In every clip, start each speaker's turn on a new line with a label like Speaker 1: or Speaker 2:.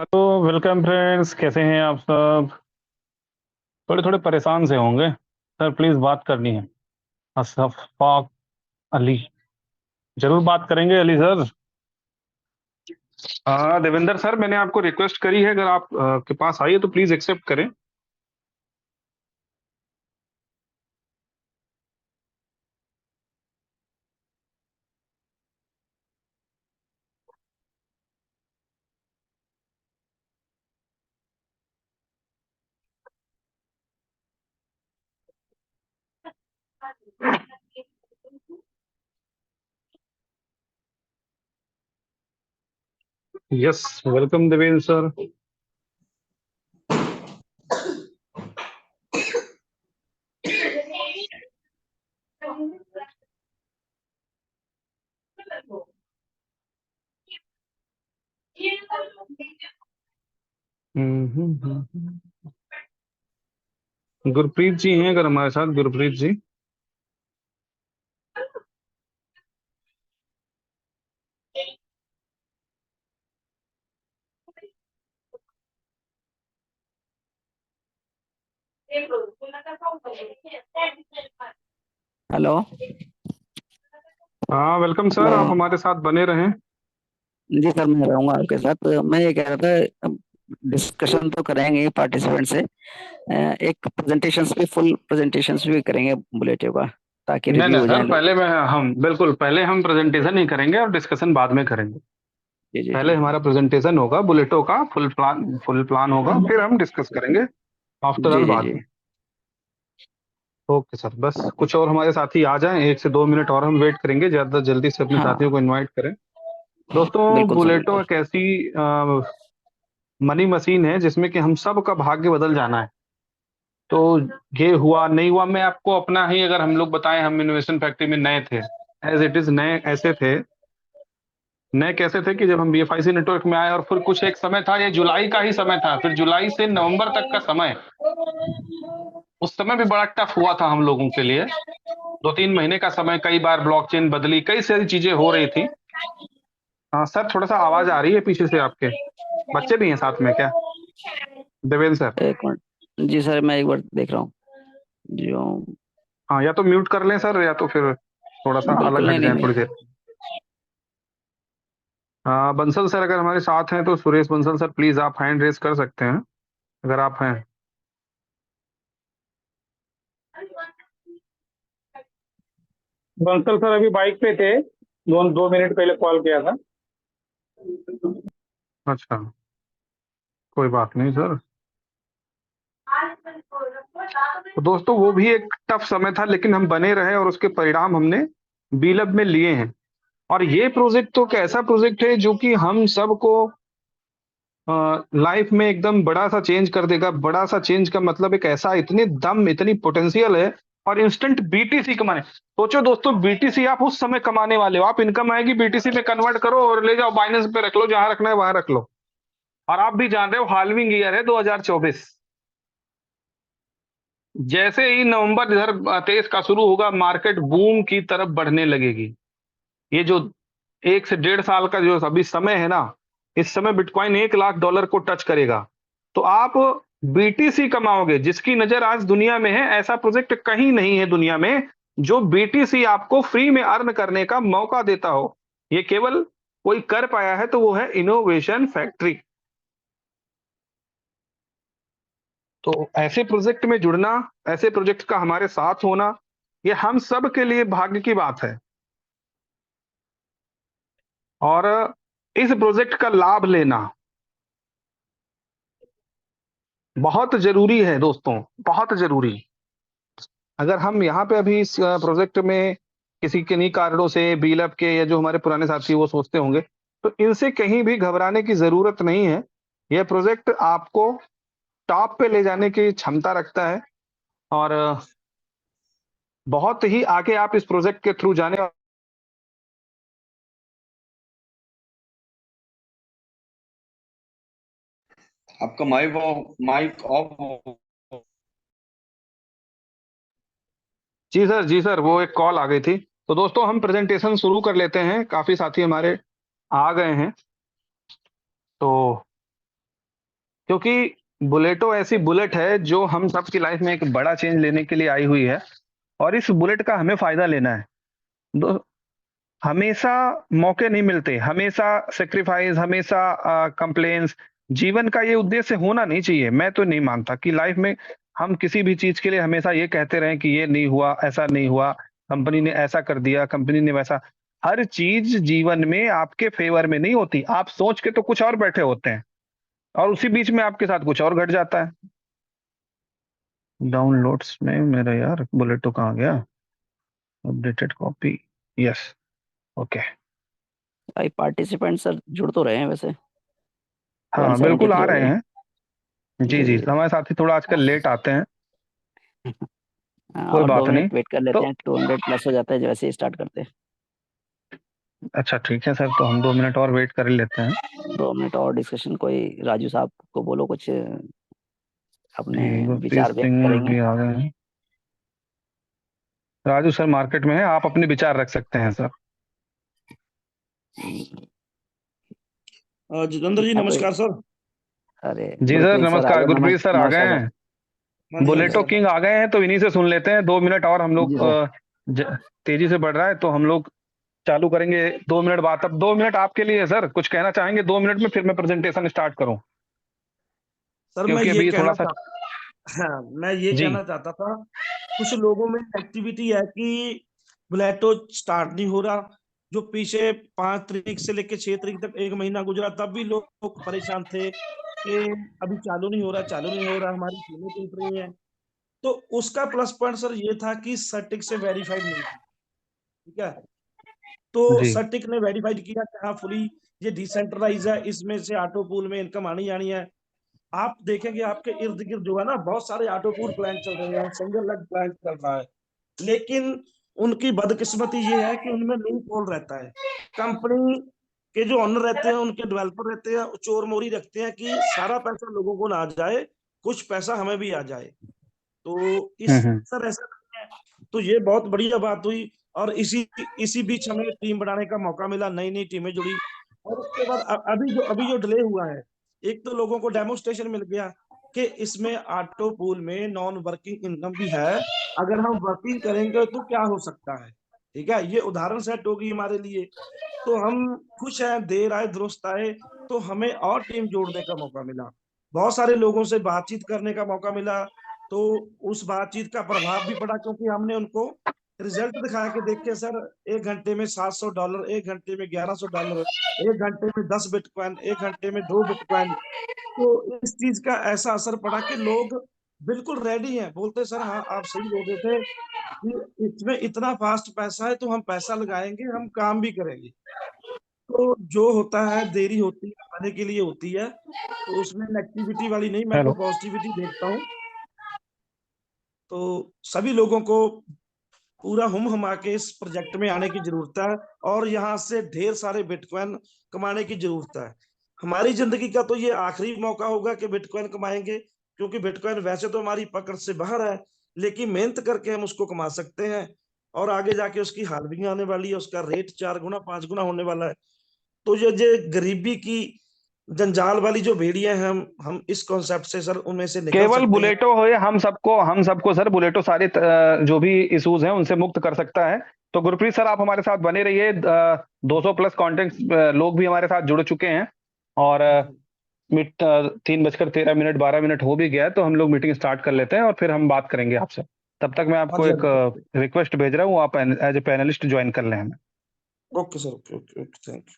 Speaker 1: Hello, welcome friends. कैसे हैं आप सब? थोड़े थोड़े परेशान से होंगे सर, प्लीज बात करनी है। अशफाक अली, जरूर बात करेंगे अली सर। देवेंद्र सर, मैंने आपको रिक्वेस्ट करी है, अगर आप के पास आइए तो प्लीज एक्सेप्ट करें। Yes, welcome Devendra sir. Gurpreet ji हैं अगर हमारे साथ? गुरप्रीत जी।
Speaker 2: हेलो।
Speaker 1: हाँ, वेलकम सर,
Speaker 2: हेलो।
Speaker 1: आप हमारे साथ बने रहें।
Speaker 2: जी सर, मैं रहूंगा आपके साथ। मैं ये कह रहा था, डिस्कशन तो करेंगे पार्टिसिपेंट से। एक प्रेजेंटेशंस पे, फुल प्रेजेंटेशंस भी करेंगे बुलेटिन का, ताकि
Speaker 1: नहीं
Speaker 2: रिव्यू
Speaker 1: नहीं
Speaker 2: हो
Speaker 1: सर,
Speaker 2: जाए लोग।
Speaker 1: पहले मैं हम बिल्कुल पहले हम प्रेजेंटेशन ही करेंगे और डिस्कशन बाद में करेंगे।
Speaker 2: जी जी जी।
Speaker 1: पहले हमारा प्रेजेंटेशन होगा, बुलेटो का फुल प्लान होगा, फिर हम डिस्कस करेंगे आफ्टर
Speaker 2: जी
Speaker 1: ऑल
Speaker 2: जी
Speaker 1: बाद
Speaker 2: जी।
Speaker 1: में। ओके सर, बस कुछ और हमारे साथी आ जाएं, 1 से 2 मिनट और हम वेट करेंगे, ज्यादा जल्दी से अपने साथियों
Speaker 2: हाँ,
Speaker 1: को इनवाइट करें। दोस्तों,
Speaker 2: बिल्कुल सर,
Speaker 1: बुलेटो
Speaker 2: बिल्कुल।
Speaker 1: एक ऐसी मनी मशीन है जिसमें कि हम सब का भाग्य बदल जाना है। तो ये हुआ नहीं हुआ, मैं आपको अपना ही अगर हम लोग बताएं, हम इनोवेशन फैक्ट्री में नए थे, एज इट इज नए ऐसे थे। नए कैसे थे कि जब हम बीएफआईसी नेटवर्क में आए, और फिर कुछ एक समय था, ये जुलाई का ही समय था, फिर जुलाई से नवंबर तक का समय, उस समय भी बड़ा टफ हुआ था हम लोगों के लिए। 2-3 महीने का समय, कई बार ब्लॉकचेन बदली, कई सारी चीजें हो रही थी। हाँ सर, थोड़ा सा आवाज आ रही है पीछे से आपके। बच्चे भी हैं साथ में क्या, देवेंद्र सर?
Speaker 2: एक मिनट। जी सर, मैं एक बार देख रहा हूँ। जो
Speaker 1: हाँ, या तो म्यूट कर लें सर, या तो फिर थोड़ा सा
Speaker 2: बिल्कुल,
Speaker 1: अलग
Speaker 2: नहीं
Speaker 1: हट
Speaker 2: नहीं
Speaker 1: जाए थोड़ी
Speaker 2: नहीं।
Speaker 1: देर। हाँ, बंसल सर अगर हमारे साथ हैं तो, सुरेश बंसल सर प्लीज आप हैंड रेस कर सकते हैं अगर आप हैं। बंसल सर अभी बाइक पे थे, 2 मिनट पहले कॉल किया था। अच्छा, कोई बात नहीं सर। तो दोस्तों, वो भी एक टफ समय था, लेकिन हम बने रहे और उसके परिणाम हमने बीलब में लिए हैं। और ये प्रोजेक्ट तो एक ऐसा प्रोजेक्ट है जो कि हम सबको लाइफ में एकदम बड़ा सा चेंज कर देगा। बड़ा सा चेंज का मतलब एक ऐसा, इतनी दम, इतनी पोटेंशियल है। और इंस्टेंट बीटीसी कमाने, सोचो दोस्तों, बीटीसी आप उस समय कमाने वाले हो, आप इनकम आएगी बीटीसी में कन्वर्ट करो और ले जाओ बाइनेंस पे रख लो, जहां रखना है वहां रख लो। और आप भी जान रहे हो, हाल्विंग ईयर है 2024। जैसे ही नवंबर इधर 23 का शुरू होगा, मार्केट बूम की तरफ बढ़ने लगेगी। ये जो 1 से 1.5 साल का जो अभी समय है ना, इस समय बिटकॉइन $1 लाख को टच करेगा। तो आप बीटीसी कमाओगे, जिसकी नजर आज दुनिया में है। ऐसा प्रोजेक्ट कहीं नहीं है दुनिया में जो बीटीसी आपको फ्री में अर्न करने का मौका देता हो। ये केवल कोई कर पाया है तो वो है इनोवेशन फैक्ट्री। तो ऐसे प्रोजेक्ट में जुड़ना, ऐसे प्रोजेक्ट का हमारे साथ होना, ये हम सब के लिए भाग्य की बात है। और इस प्रोजेक्ट का लाभ लेना बहुत जरूरी है दोस्तों, बहुत जरूरी। अगर हम यहाँ पे अभी इस प्रोजेक्ट में किसी किन्हीं कारणों से, बीलअप के या जो हमारे पुराने साथी वो सोचते होंगे, तो इनसे कहीं भी घबराने की जरूरत नहीं है। यह प्रोजेक्ट आपको टॉप पे ले जाने की क्षमता रखता है। और बहुत ही आगे आप इस प्रोजेक्ट के थ्रू जाने।
Speaker 3: आपका माइक ऑफ।
Speaker 1: जी सर, जी सर, वो एक कॉल आ गई थी। तो दोस्तों, हम प्रेजेंटेशन शुरू कर लेते हैं, काफी साथी हमारे आ गए हैं। तो क्योंकि बुलेटो ऐसी बुलेट है जो हम सबकी लाइफ में एक बड़ा चेंज लेने के लिए आई हुई है, और इस बुलेट का हमें फायदा लेना है। हमेशा मौके नहीं मिलते, हमेशा सेक्रीफाइस, हमेशा कंप्लेन्स। जीवन का ये उद्देश्य होना नहीं चाहिए। मैं तो नहीं मानता कि लाइफ में हम किसी भी चीज के लिए हमेशा ये कहते रहें कि ये नहीं हुआ, ऐसा नहीं हुआ, कंपनी ने ऐसा कर दिया, कंपनी ने वैसा। हर चीज जीवन में आपके फेवर में नहीं होती। आप सोच के तो कुछ और बैठे होते हैं, और उसी बीच में आपके साथ कुछ और घट जाता है। डाउनलोड्स में मेरा यार बुलेटो कहाँ गया? Updated copy, yes, okay.
Speaker 2: भाई पार्टिसिपेंट सर जुड़ तो रहे हैं वैसे,
Speaker 1: हाँ बिल्कुल
Speaker 2: 173
Speaker 1: आ
Speaker 2: हो
Speaker 1: रहे
Speaker 2: गए।
Speaker 1: हैं। जी
Speaker 2: जी
Speaker 1: जी,
Speaker 2: जी।
Speaker 1: हमारे साथी थोड़ा आजकल लेट आते हैं।
Speaker 2: हाँ,
Speaker 1: कोई
Speaker 2: और दो
Speaker 1: बात नहीं।
Speaker 2: मिनट वेट कर लेते
Speaker 1: तो
Speaker 2: हैं, 200 प्लस हो जाता है जैसे ही स्टार्ट करते हैं।
Speaker 1: अच्छा ठीक है सर, तो हम 2 मिनट और वेट कर ही लेते हैं।
Speaker 2: 2 मिनट और डिस्कशन, कोई राजू साहब को बोलो कुछ अपने
Speaker 1: जी, गुरप्रीत
Speaker 2: विचार व्यक्त
Speaker 1: सिंह
Speaker 2: करेंगे।
Speaker 1: भी आ गए हैं। राजू सर मार्केट में है, आप अपने विचार रख सकते हैं सर।
Speaker 3: जितेंद्र जी
Speaker 2: हाँ तो
Speaker 3: नमस्कार सर।
Speaker 2: अरे
Speaker 1: जी सर
Speaker 2: गुरप्रीत सर आ
Speaker 1: नमस्कार,
Speaker 2: गए,
Speaker 1: गुरप्रीत सर आ गए
Speaker 2: नमस्कार सर।
Speaker 1: हैं।
Speaker 3: हाँ जी हाँ जी
Speaker 1: बुलेटो
Speaker 3: सर।
Speaker 1: किंग आ गए हैं, तो इन्हीं से सुन लेते हैं। 2 मिनट और हम
Speaker 2: जी
Speaker 1: लोग
Speaker 2: सर।
Speaker 1: तेजी से बढ़ रहा है, तो हम लोग चालू करेंगे 2 मिनट बाद। अब 2 मिनट आपके लिए है सर, कुछ कहना चाहेंगे 2 मिनट में, फिर मैं प्रेजेंटेशन स्टार्ट करूं,
Speaker 3: सर मैं
Speaker 1: क्योंकि
Speaker 3: ये
Speaker 1: अभी थोड़ा
Speaker 3: कहना
Speaker 1: सा।
Speaker 3: चाहता हाँ मैं ये
Speaker 1: जी
Speaker 3: कहना चाहता था, कुछ लोगों में एक्टिविटी है कि बुलेटो स्टार्ट नहीं हो रहा। जो पीछे 5 तारीख से लेकर 6 तारीख तक 1 महीना गुजरा, तब भी लोग परेशान थे कि अभी चालू नहीं हो रहा, चालू नहीं हो रहा, हमारी टीमें टूट रही हैं। तो उसका प्लस पॉइंट सर ये था कि सटिक से वेरीफाइड नहीं थी। ठीक है, तो
Speaker 1: जी।
Speaker 3: सटिक ने वेरीफाइड किया कि हाँ फुली ये डिसेंट्रलाइज है, इसमें से ऑटो पूल में इनकम आनी आनी है। आप देखेंगे आपके इर्द गिर्द जो है ना, बहुत सारे ऑटो पूल प्लान चल रहे हैं, सिंगल लेग प्लान चल रहा है, लेकिन उनकी बदकिस्मती ये है कि उनमें लूप होल रहता है। कंपनी के जो ओनर रहते हैं, उनके डेवलपर रहते हैं, चोर मोरी रखते हैं कि सारा पैसा लोगों को ना आ जाए, कुछ पैसा हमें भी आ जाए। तो इस
Speaker 1: हम्म।
Speaker 3: सर ऐसा नहीं है। तो ये बहुत बढ़िया बात हुई, और इसी इसी बीच हमें टीम बनाने का मौका मिला, नई नई टीमें जुड़ी। और उसके बाद अभी जो डिले हुआ है, एक तो लोगों को डेमोस्ट्रेशन मिल गया कि इसमें ऑटो पूल में नॉन वर्किंग इनकम भी है, अगर हम वर्किंग करेंगे तो क्या हो सकता है। ठीक है, ये उदाहरण सेट होगी हमारे लिए। तो हम खुश हैं, देर आए दुरुस्त आए। तो हमें और टीम जोड़ने का मौका मिला, बहुत सारे लोगों से बातचीत करने का मौका मिला। तो उस बातचीत का प्रभाव भी पड़ा, क्योंकि हमने उनको रिजल्ट दिखा के देखे सर, 1 घंटे में $700, 1 घंटे में $1100, 1 घंटे में 10 बिटकॉइन, 1 घंटे में 2 बिटकॉइन। तो इस चीज का ऐसा असर पड़ा कि लोग बिल्कुल रेडी हैं, बोलते सर हाँ आप सही बोल रहे थे कि इसमें इतना फास्ट पैसा है, तो हम पैसा लगाएंगे, हम काम भी करेंगे। तो जो होता है देरी होती है आने के लिए होती है, तो उसमें नेगेटिविटी वाली नहीं, मैं तो
Speaker 1: हेलो।
Speaker 3: पॉजिटिविटी देखता हूँ। तो सभी लोगों को पूरा हुम हुमा के इस प्रोजेक्ट में आने की जरूरत है, और यहाँ से ढेर सारे बिटकॉइन कमाने की जरूरत है। हमारी जिंदगी का तो ये आखिरी मौका होगा कि बिटकॉइन कमाएंगे, क्योंकि बिटकॉइन वैसे तो हमारी पकड़ से बाहर है, लेकिन मेहनत करके हम उसको कमा सकते हैं। और आगे जाके उसकी हालविंग आने वाली है, उसका रेट 4 गुना 5 गुना होने वाला है। तो ये गरीबी की जंजाल वाली जो भेड़ियां हैं, हम इस कॉन्सेप्ट से सर उनमें से निकल
Speaker 1: केवल
Speaker 3: सकते हैं।
Speaker 1: बुलेटो हो, या हम सबको सर बुलेटो सारे जो भी इश्यूज हैं उनसे मुक्त कर सकता है। तो गुरप्रीत सर आप हमारे साथ बने रहिए। 200 प्लस कॉन्टेंट लोग भी हमारे साथ जुड़ चुके हैं, और
Speaker 3: जी
Speaker 1: 3:13, 12 मिनट हो भी गया है, तो हम लोग मीटिंग स्टार्ट कर लेते हैं और फिर हम बात करेंगे आपसे। तब तक मैं
Speaker 3: हाँ
Speaker 1: आपको
Speaker 3: जी हाँ
Speaker 1: एक
Speaker 3: जी।
Speaker 1: रिक्वेस्ट भेज रहा हूँ, आप एज ए पैनलिस्ट ज्वाइन कर लें हमें।
Speaker 3: Okay sir, okay okay okay, thank you.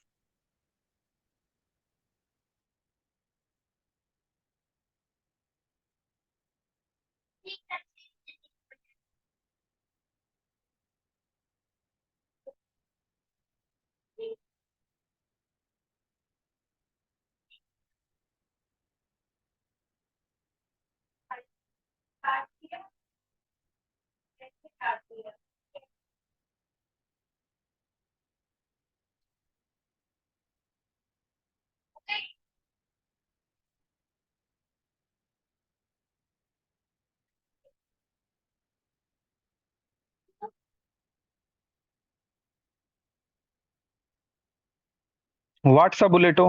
Speaker 1: WhatsApp Bulleto.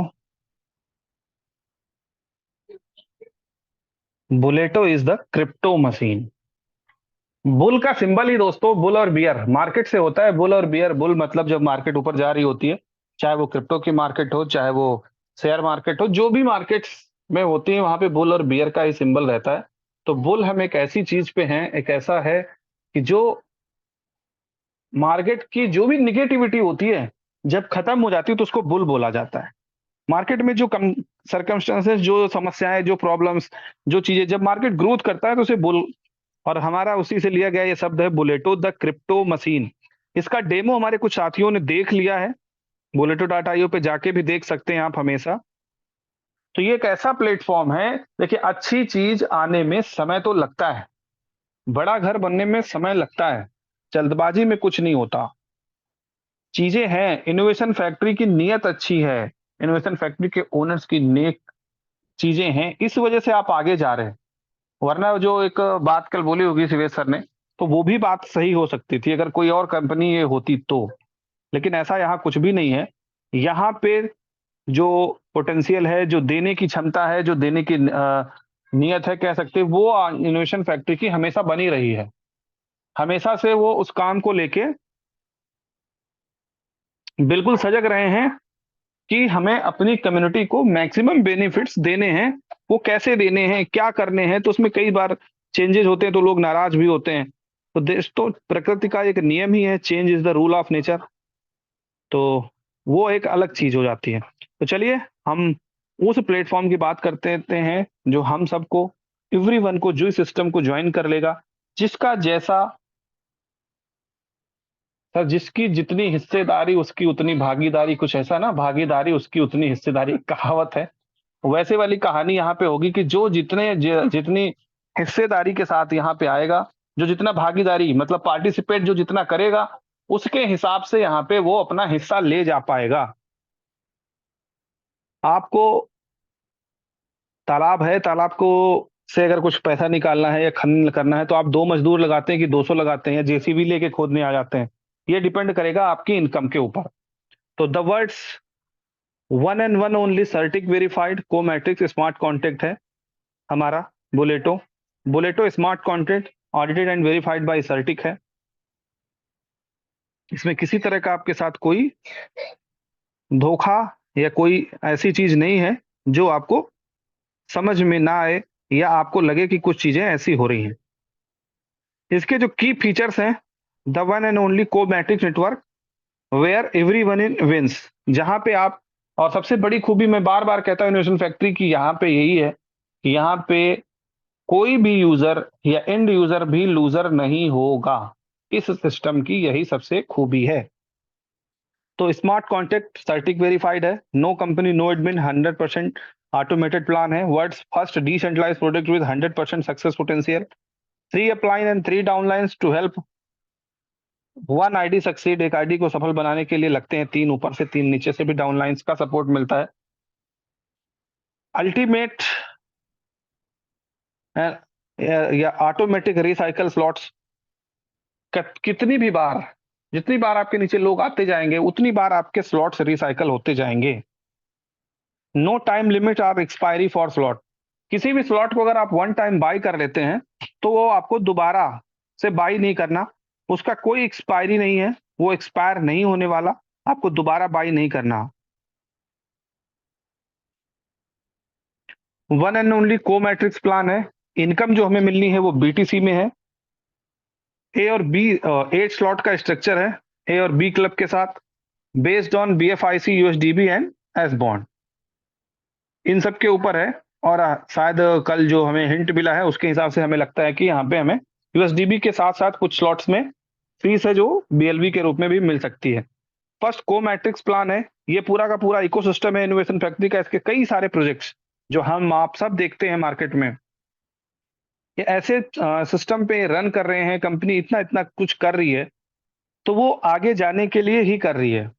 Speaker 1: Bulleto is the crypto machine. Bull का सिंबल ही दोस्तों बुल और बियर मार्केट से होता है। बुल और बियर, बुल मतलब जब मार्केट ऊपर जा रही होती है, चाहे वो क्रिप्टो की मार्केट हो, चाहे वो शेयर मार्केट हो, जो भी मार्केट्स में होती है वहां पे बुल और बियर का ही सिंबल रहता है। तो बुल हम एक ऐसी चीज पे हैं, एक ऐसा है कि जो मार्केट की जो भी निगेटिविटी होती है जब खत्म हो जाती है तो उसको बुल बोला जाता है। मार्केट में जो कम सर्कमस्टेंसेस, जो समस्याएं, जो प्रॉब्लम्स, जो चीजें, जब मार्केट ग्रोथ करता है तो उसे बुल, और हमारा उसी से लिया गया ये शब्द है बुलेटो द क्रिप्टो मशीन। इसका डेमो हमारे कुछ साथियों ने देख लिया है, बुलेटो.io पे जाके भी देख सकते हैं आप हमेशा। तो ये एक ऐसा प्लेटफॉर्म है, देखिए अच्छी चीज आने में समय तो लगता है, बड़ा घर बनने में समय लगता है, जल्दबाजी में कुछ नहीं होता। चीजें हैं, इनोवेशन फैक्ट्री की नीयत अच्छी है, इनोवेशन फैक्ट्री के ओनर्स की नेक चीजें हैं, इस वजह से आप आगे जा रहे हैं। वरना जो एक बात कल बोली होगी शिवेश सर ने, तो वो भी बात सही हो सकती थी अगर कोई और कंपनी ये होती तो। लेकिन ऐसा यहाँ कुछ भी नहीं है। यहाँ पे जो पोटेंशियल है, जो देने की क्षमता है, जो देने की नियत है कह सकते हैं, वो इनोवेशन फैक्ट्री की हमेशा बनी रही है। हमेशा से वो उस काम को लेके बिल्कुल सजग रहे हैं कि हमें अपनी कम्युनिटी को मैक्सिमम बेनिफिट्स देने हैं। वो कैसे देने हैं, क्या करने हैं, तो उसमें कई बार चेंजेस होते हैं तो लोग नाराज भी होते हैं। तो देश तो प्रकृति का एक नियम ही है, change is the rule of nature. तो वो एक अलग चीज हो जाती है। तो चलिए हम उस प्लेटफॉर्म की बात करते हैं जो हम सबको, एवरीवन को, जो इस सिस्टम को ज्वाइन कर लेगा, जिसका जैसा, सर जिसकी जितनी हिस्सेदारी उसकी उतनी भागीदारी, कुछ ऐसा ना, भागीदारी उसकी उतनी हिस्सेदारी, एक कहावत है। वैसे वाली कहानी यहाँ पे होगी कि जो जितनी हिस्सेदारी के साथ यहाँ पे आएगा, जो जितना भागीदारी मतलब पार्टिसिपेट जो जितना करेगा, उसके हिसाब से यहाँ पे वो अपना हिस्सा ले जा पाएगा। आपको तालाब है, तालाब को से अगर कुछ पैसा निकालना है या खनन करना है तो आप 2 मजदूर लगाते हैं कि 200 लगाते हैं, या जेसीबी लेके खोदने आ जाते हैं, ये डिपेंड करेगा आपकी इनकम के ऊपर। तो the world's one and one only Certik verified को मैट्रिक्स स्मार्ट कॉन्ट्रैक्ट है हमारा Bulleto. Bulleto smart contract audited and verified by Certik है। इसमें किसी तरह का आपके साथ कोई धोखा या कोई ऐसी चीज नहीं है जो आपको समझ में ना आए या आपको लगे कि कुछ चीजें ऐसी हो रही हैं। इसके जो की फीचर्स हैं, द वन एंड ओनली को matrix network where every one in wins, जहां पे आप, और सबसे बड़ी खूबी मैं बार बार कहता हूँ इनोवेशन फैक्ट्री की यहाँ पे यही है कि यहाँ पे कोई भी यूजर या एंड यूजर भी लूजर नहीं होगा। इस सिस्टम की यही सबसे खूबी है। तो स्मार्ट कॉन्टैक्ट सर्टिक वेरीफाइड है, no company no admin, 100% automated plan है, world's first decentralized product with 100% success potential, 3 upline and 3 downlines to help one ID succeed. एक आईडी को सफल बनाने के लिए लगते हैं 3 ऊपर से, 3 नीचे से भी डाउनलाइंस का सपोर्ट मिलता है। अल्टीमेट या ऑटोमेटिक रिसाइकल स्लॉट्स, कितनी भी बार, जितनी बार आपके नीचे लोग आते जाएंगे उतनी बार आपके स्लॉट्स रिसाइकल होते जाएंगे। नो टाइम लिमिट और एक्सपायरी फॉर स्लॉट, किसी भी स्लॉट को अगर आप वन टाइम बाई कर लेते हैं तो वो आपको दोबारा से बाई नहीं करना, उसका कोई एक्सपायरी नहीं है, वो एक्सपायर नहीं होने वाला, आपको दोबारा बाई नहीं करना। वन एंड ओनली को मैट्रिक्स प्लान है, इनकम जो हमें मिलनी है वो बीटीसी में है। ए और बी 8 स्लॉट का स्ट्रक्चर है, ए और बी क्लब के साथ, based on BFIC USDB and S bond, इन सब के ऊपर है। और शायद कल जो हमें हिंट मिला है उसके हिसाब से हमें लगता है कि यहाँ पे हमें यूएसडीबी के साथ साथ कुछ स्लॉट्स में फीस है जो बीएलबी के रूप में भी मिल सकती है। फर्स्ट को मैट्रिक्स प्लान है, ये पूरा का पूरा इकोसिस्टम है इनोवेशन फैक्ट्री का। इसके कई सारे प्रोजेक्ट्स जो हम आप सब देखते हैं मार्केट में, ये ऐसे सिस्टम पे रन कर रहे हैं, कंपनी इतना इतना कुछ कर रही है तो वो आगे जाने के लिए ही कर रही है।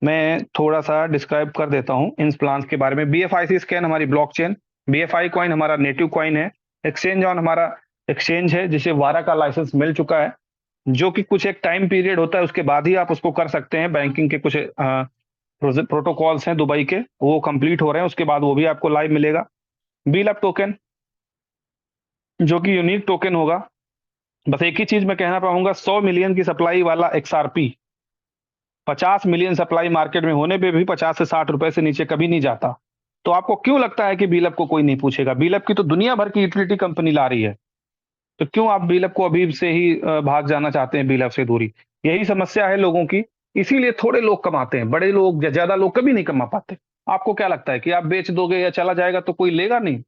Speaker 1: मैं थोड़ा सा डिस्क्राइब कर देता हूं इन प्लान्स के बारे में। बीएफआईसी स्कैन हमारी ब्लॉकचेन, बीएफआई कॉइन हमारा नेटिव कॉइन है, एक्सचेंज ऑन हमारा एक्सचेंज है जिसे वारा का लाइसेंस मिल चुका है, जो कि कुछ एक टाइम पीरियड होता है उसके बाद ही आप उसको कर सकते हैं, बैंकिंग के कुछ प्रोटोकॉल्स हैं दुबई के, वो कंप्लीट हो रहे हैं, उसके बाद वो भी आपको लाइव मिलेगा। बीलब टोकन जो कि यूनिक टोकन होगा। बस एक ही चीज मैं कहना पाऊंगा, 100 मिलियन की सप्लाई वाला XRP 50 मिलियन सप्लाई मार्केट में होने पे भी 50 से 60 रुपए से नीचे कभी नहीं जाता। तो आपको क्यों लगता है कि बीलब को कोई नहीं पूछेगा? बीलब की तो दुनिया भर की यूटिलिटी कंपनी ला रही है, तो क्यों आप बीलब को अभी से ही भाग जाना चाहते हैं बीलब से दूरी? यही समस्या है लोगों की, इसीलिए थोड़े लोग कमाते हैं, बड़े लोग ज्यादा लोग कभी नहीं कमा पाते। आपको क्या लगता है कि आप बेच दोगे या चला जाएगा तो कोई लेगा नहीं?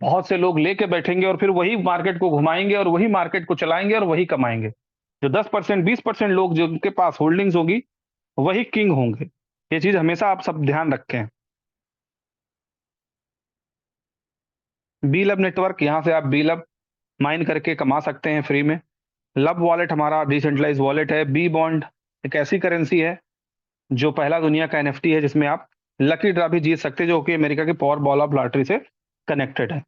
Speaker 1: बहुत से लोग लेके बैठेंगे और फिर वही मार्केट को घुमाएंगे और वही मार्केट को चलाएंगे और वही कमाएंगे। जो 10% 20% लोग जो उनके पास होल्डिंग्स होगी वही किंग होंगे। ये चीज हमेशा आप सब ध्यान रखें। बीलब नेटवर्क, यहाँ से आप बीलब माइन करके कमा सकते हैं फ्री में। लब वॉलेट हमारा डिसेंट्रलाइज वॉलेट है। बी बॉन्ड एक ऐसी करेंसी है जो पहला दुनिया का NFT है जिसमें आप लकी ड्रा भी जीत सकते हैं, जो कि अमेरिका के पावर बॉल ऑफ लॉटरी से कनेक्टेड है।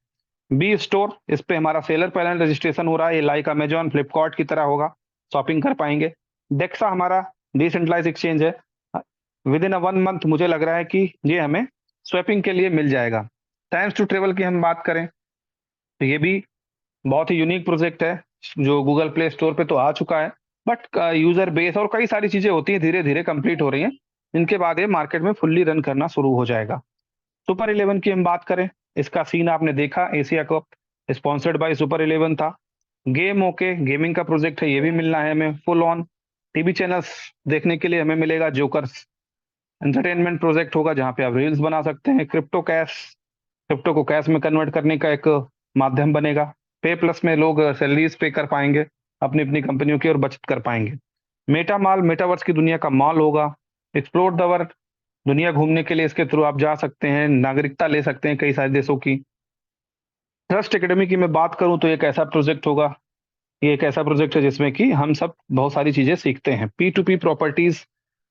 Speaker 1: बी स्टोर, इस पे हमारा सेलर पैनल रजिस्ट्रेशन हो रहा है, ये लाइक अमेजॉन फ्लिपकार्ट की तरह होगा, शॉपिंग कर पाएंगे। डेक्सा हमारा डिसेंट्रलाइज एक्सचेंज है। विद इन 1 मंथ मुझे लग रहा है कि ये हमें स्वैपिंग के लिए मिल जाएगा। टाइम्स टू ट्रेवल की हम बात करें तो ये भी बहुत ही यूनिक प्रोजेक्ट है, जो गूगल प्ले स्टोर पे तो आ चुका है, बट यूजर बेस और कई सारी चीजें होती हैं, धीरे धीरे कंप्लीट हो रही हैं। इनके बाद ये मार्केट में फुल्ली रन करना शुरू हो जाएगा। सुपर 11 की हम बात करें, इसका सीन आपने देखा, Asia cup sponsored by super 11 था। गेम ओके, गेमिंग का प्रोजेक्ट है, ये भी मिलना है हमें फुल ऑन। टीवी चैनल्स देखने के लिए हमें मिलेगा जोकर्स एंटरटेनमेंट प्रोजेक्ट होगा, जहाँ पे आप रील्स बना सकते हैं। क्रिप्टो कैश, क्रिप्टो को कैश में कन्वर्ट करने का एक माध्यम बनेगा। पे प्लस में लोग सैलरीज पे कर पाएंगे अपनी अपनी कंपनियों की और बचत कर पाएंगे। मेटा मॉल, मेटावर्स की दुनिया का मॉल होगा। एक्सप्लोर द वर्ल्ड, दुनिया घूमने के लिए इसके थ्रू आप जा सकते हैं, नागरिकता ले सकते हैं कई सारे देशों की। ट्रस्ट एकेडमी की मैं बात करूं तो एक ऐसा प्रोजेक्ट होगा, ये एक ऐसा प्रोजेक्ट है जिसमें कि हम सब बहुत सारी चीजें सीखते हैं। P2P प्रॉपर्टीज,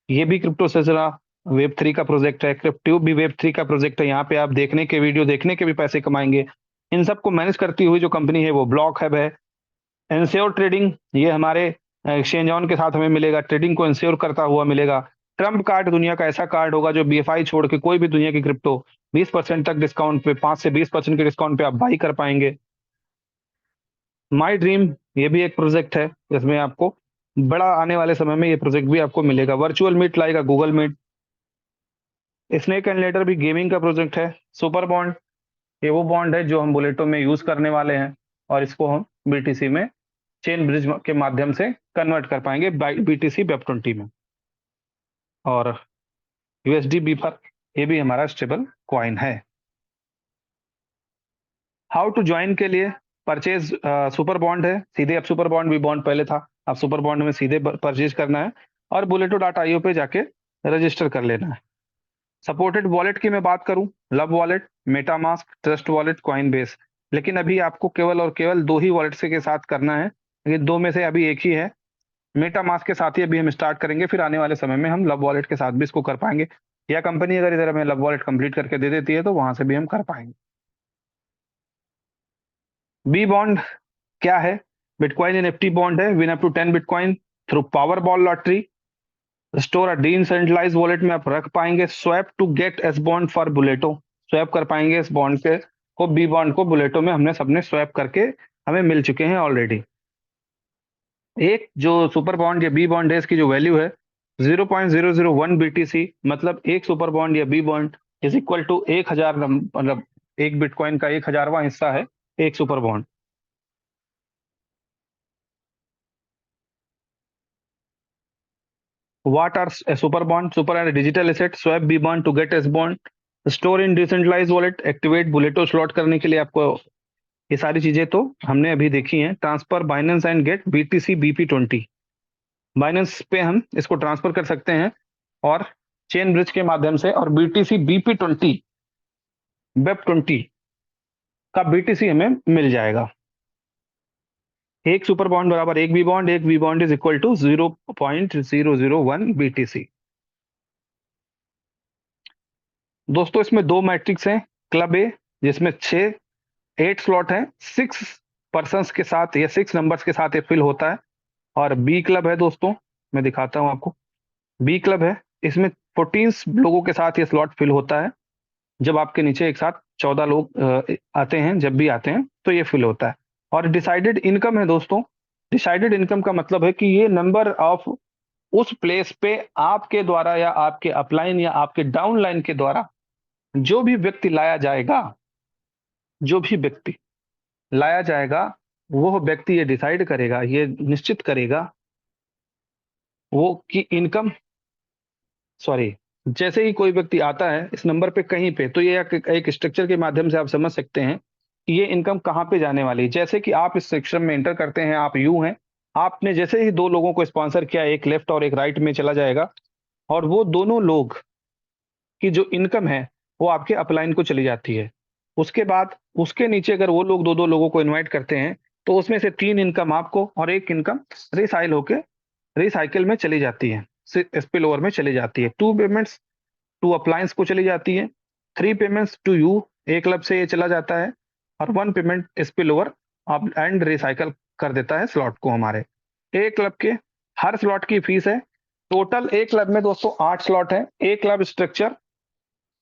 Speaker 1: ये भी क्रिप्टो से जुड़ा Web3 का प्रोजेक्ट है। क्रिप्ट्यूब भी Web3 का प्रोजेक्ट है, यहाँ पे आप देखने के वीडियो देखने के भी पैसे कमाएंगे। इन सबको मैनेज करती हुई जो कंपनी है वो ब्लॉक हब है। इंश्योर ट्रेडिंग, ये हमारे एक्सचेंज ऑन के साथ हमें मिलेगा, ट्रेडिंग को इंश्योर करता हुआ मिलेगा। ट्रम्प कार्ड दुनिया का ऐसा कार्ड होगा जो BFI छोड़ के कोई भी दुनिया की क्रिप्टो 20% तक डिस्काउंट पे, 5 से 20% के डिस्काउंट पे आप बाई कर पाएंगे। माई ड्रीम, ये भी एक प्रोजेक्ट है जिसमें आपको बड़ा आने वाले समय में ये प्रोजेक्ट भी आपको मिलेगा। वर्चुअल मीट लाएगा Google meet. Snake and ladder भी गेमिंग का प्रोजेक्ट है। सुपर बॉन्ड, ये वो बॉन्ड है जो हम बुलेटों में यूज करने वाले हैं और इसको हम BTC में चेन ब्रिज के माध्यम से कन्वर्ट कर पाएंगे BTC Web20 में। और USD बीफर, ये भी हमारा स्टेबल कॉइन है। हाउ टू ज्वाइन के लिए परचेज सुपर बॉन्ड है, सीधे अब सुपर बॉन्ड भी बॉन्ड पहले था, अब सुपर बॉन्ड में सीधे परचेज करना है और bulleto.io पे जाके रजिस्टर कर लेना है। सपोर्टेड वॉलेट की मैं बात करूं, लब wallet, MetaMask, trust wallet, coin base. लेकिन अभी आपको केवल और केवल 2 ही वॉलेट के साथ करना है, ये 2 में से अभी एक ही है। मेटामास्क के साथ ही अभी हम स्टार्ट करेंगे, फिर आने वाले समय में हम लब वॉलेट के साथ भी इसको कर पाएंगे, या कंपनी अगर इधर हमें लब वॉलेट कंप्लीट करके दे देती है तो वहां से भी हम कर पाएंगे। बी बॉन्ड क्या है? बिटकॉइन NFT बॉन्ड है। Win up to 10 bitcoin through power ball lottery. Store a decentralize wallet में आप रख पाएंगे। Swap to get S bond for Bulleto, swap कर पाएंगे इस बॉन्ड के को, बी बॉन्ड को बुलेटो में हमने सबने स्वैप करके हमें मिल चुके हैं ऑलरेडी। एक जो सुपर बॉन्ड या बी बॉन्ड है, इसकी जो वैल्यू है 0.001 BTC, मतलब एक सुपर बॉन्ड या B bond is equal to 1000, मतलब एक बिटकॉइन का 1000वां हिस्सा है एक super bond. What are a super bond? Super and a digital asset. Swap B bond to get S bond. Store in decentralized wallet. Activate Bulleto slot करने के लिए आपको ये सारी चीजें तो हमने अभी देखी हैं। Transfer Binance and get BTC BP20, Binance पे हम इसको ट्रांसफर कर सकते हैं और चेन ब्रिज के माध्यम से, और BTC BP20 Web20 का BTC हमें मिल जाएगा। एक सुपर बॉन्ड बराबर एक बी बॉन्ड, एक B bond is equal to 0.001 BTC। दोस्तों इसमें 2 मैट्रिक्स हैं। क्लब ए जिसमें 8 स्लॉट है, 6 पर्सन्स के साथ या 6 नंबर्स के साथ ये फिल होता है। और बी क्लब है दोस्तों, मैं दिखाता हूं आपको। बी क्लब है, इसमें 14 लोगों के साथ ये स्लॉट फिल होता है। जब आपके नीचे एक साथ 14 लोग आते हैं, जब भी आते हैं तो ये फिल होता है। और डिसाइडेड इनकम है दोस्तों, डिसाइडेड इनकम का मतलब है कि ये नंबर ऑफ उस प्लेस पे आपके द्वारा या आपके अपलाइन या आपके डाउनलाइन के द्वारा जो भी व्यक्ति लाया जाएगा, जो भी व्यक्ति लाया जाएगा, वो व्यक्ति ये डिसाइड करेगा, ये निश्चित करेगा वो कि इनकम, सॉरी, जैसे ही कोई व्यक्ति आता है इस नंबर पे कहीं पे, तो ये एक स्ट्रक्चर के माध्यम से आप समझ सकते हैं कि ये इनकम कहाँ पे जाने वाली है। जैसे कि आप इस सेक्शन में एंटर करते हैं, आप यू हैं, आपने जैसे ही 2 लोगों को स्पॉन्सर किया, एक लेफ्ट और एक राइट में चला जाएगा, और वो दोनों लोग की जो इनकम है वो आपके अपलाइन को चली जाती है। उसके बाद उसके नीचे अगर वो लोग 2-2 लोगों को इन्वाइट करते हैं, तो उसमें से 3 इनकम आपको और 1 इनकम रिसाइकिल में चली जाती है, स्पिल ओवर में चली जाती है। 2 पेमेंट्स टू अप्लायंस को चली जाती है, 3 payments to you, A club से ये चला जाता है, और 1 पेमेंट स्पिल ओवर अब एंड रिसाइकल कर देता है स्लॉट को हमारे। ए क्लब के हर स्लॉट की फीस है। टोटल ए क्लब में दोस्तों 8 स्लॉट है। A club structure,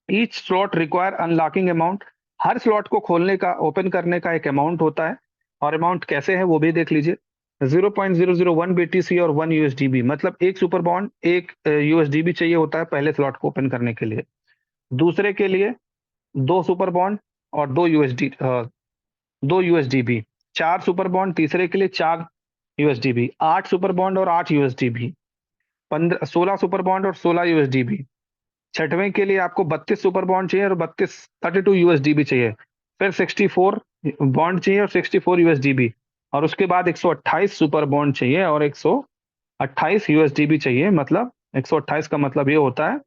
Speaker 1: each slot require unlocking amount, हर स्लॉट को खोलने का, ओपन करने का एक अमाउंट होता है, और अमाउंट कैसे है वो भी देख लीजिए। 0.001 BTC और 1 USDB, मतलब एक सुपर बॉन्ड, एक USDB चाहिए होता है पहले स्लॉट को ओपन करने के लिए। दूसरे के लिए 2 सुपर बॉन्ड और 2 USDB, 4 सुपर बॉन्ड तीसरे के लिए 4 USDB, 8 सुपर बॉन्ड और 8 USDB, 16 सुपर बॉन्ड और 16 USDB। छठवें के लिए आपको 32 सुपर बॉन्ड चाहिए और 32 USDB चाहिए। फिर 64 बॉन्ड चाहिए और 64 USDB, और उसके बाद 128 सुपर बॉन्ड चाहिए और 128 USDB चाहिए। मतलब 128 का मतलब ये होता है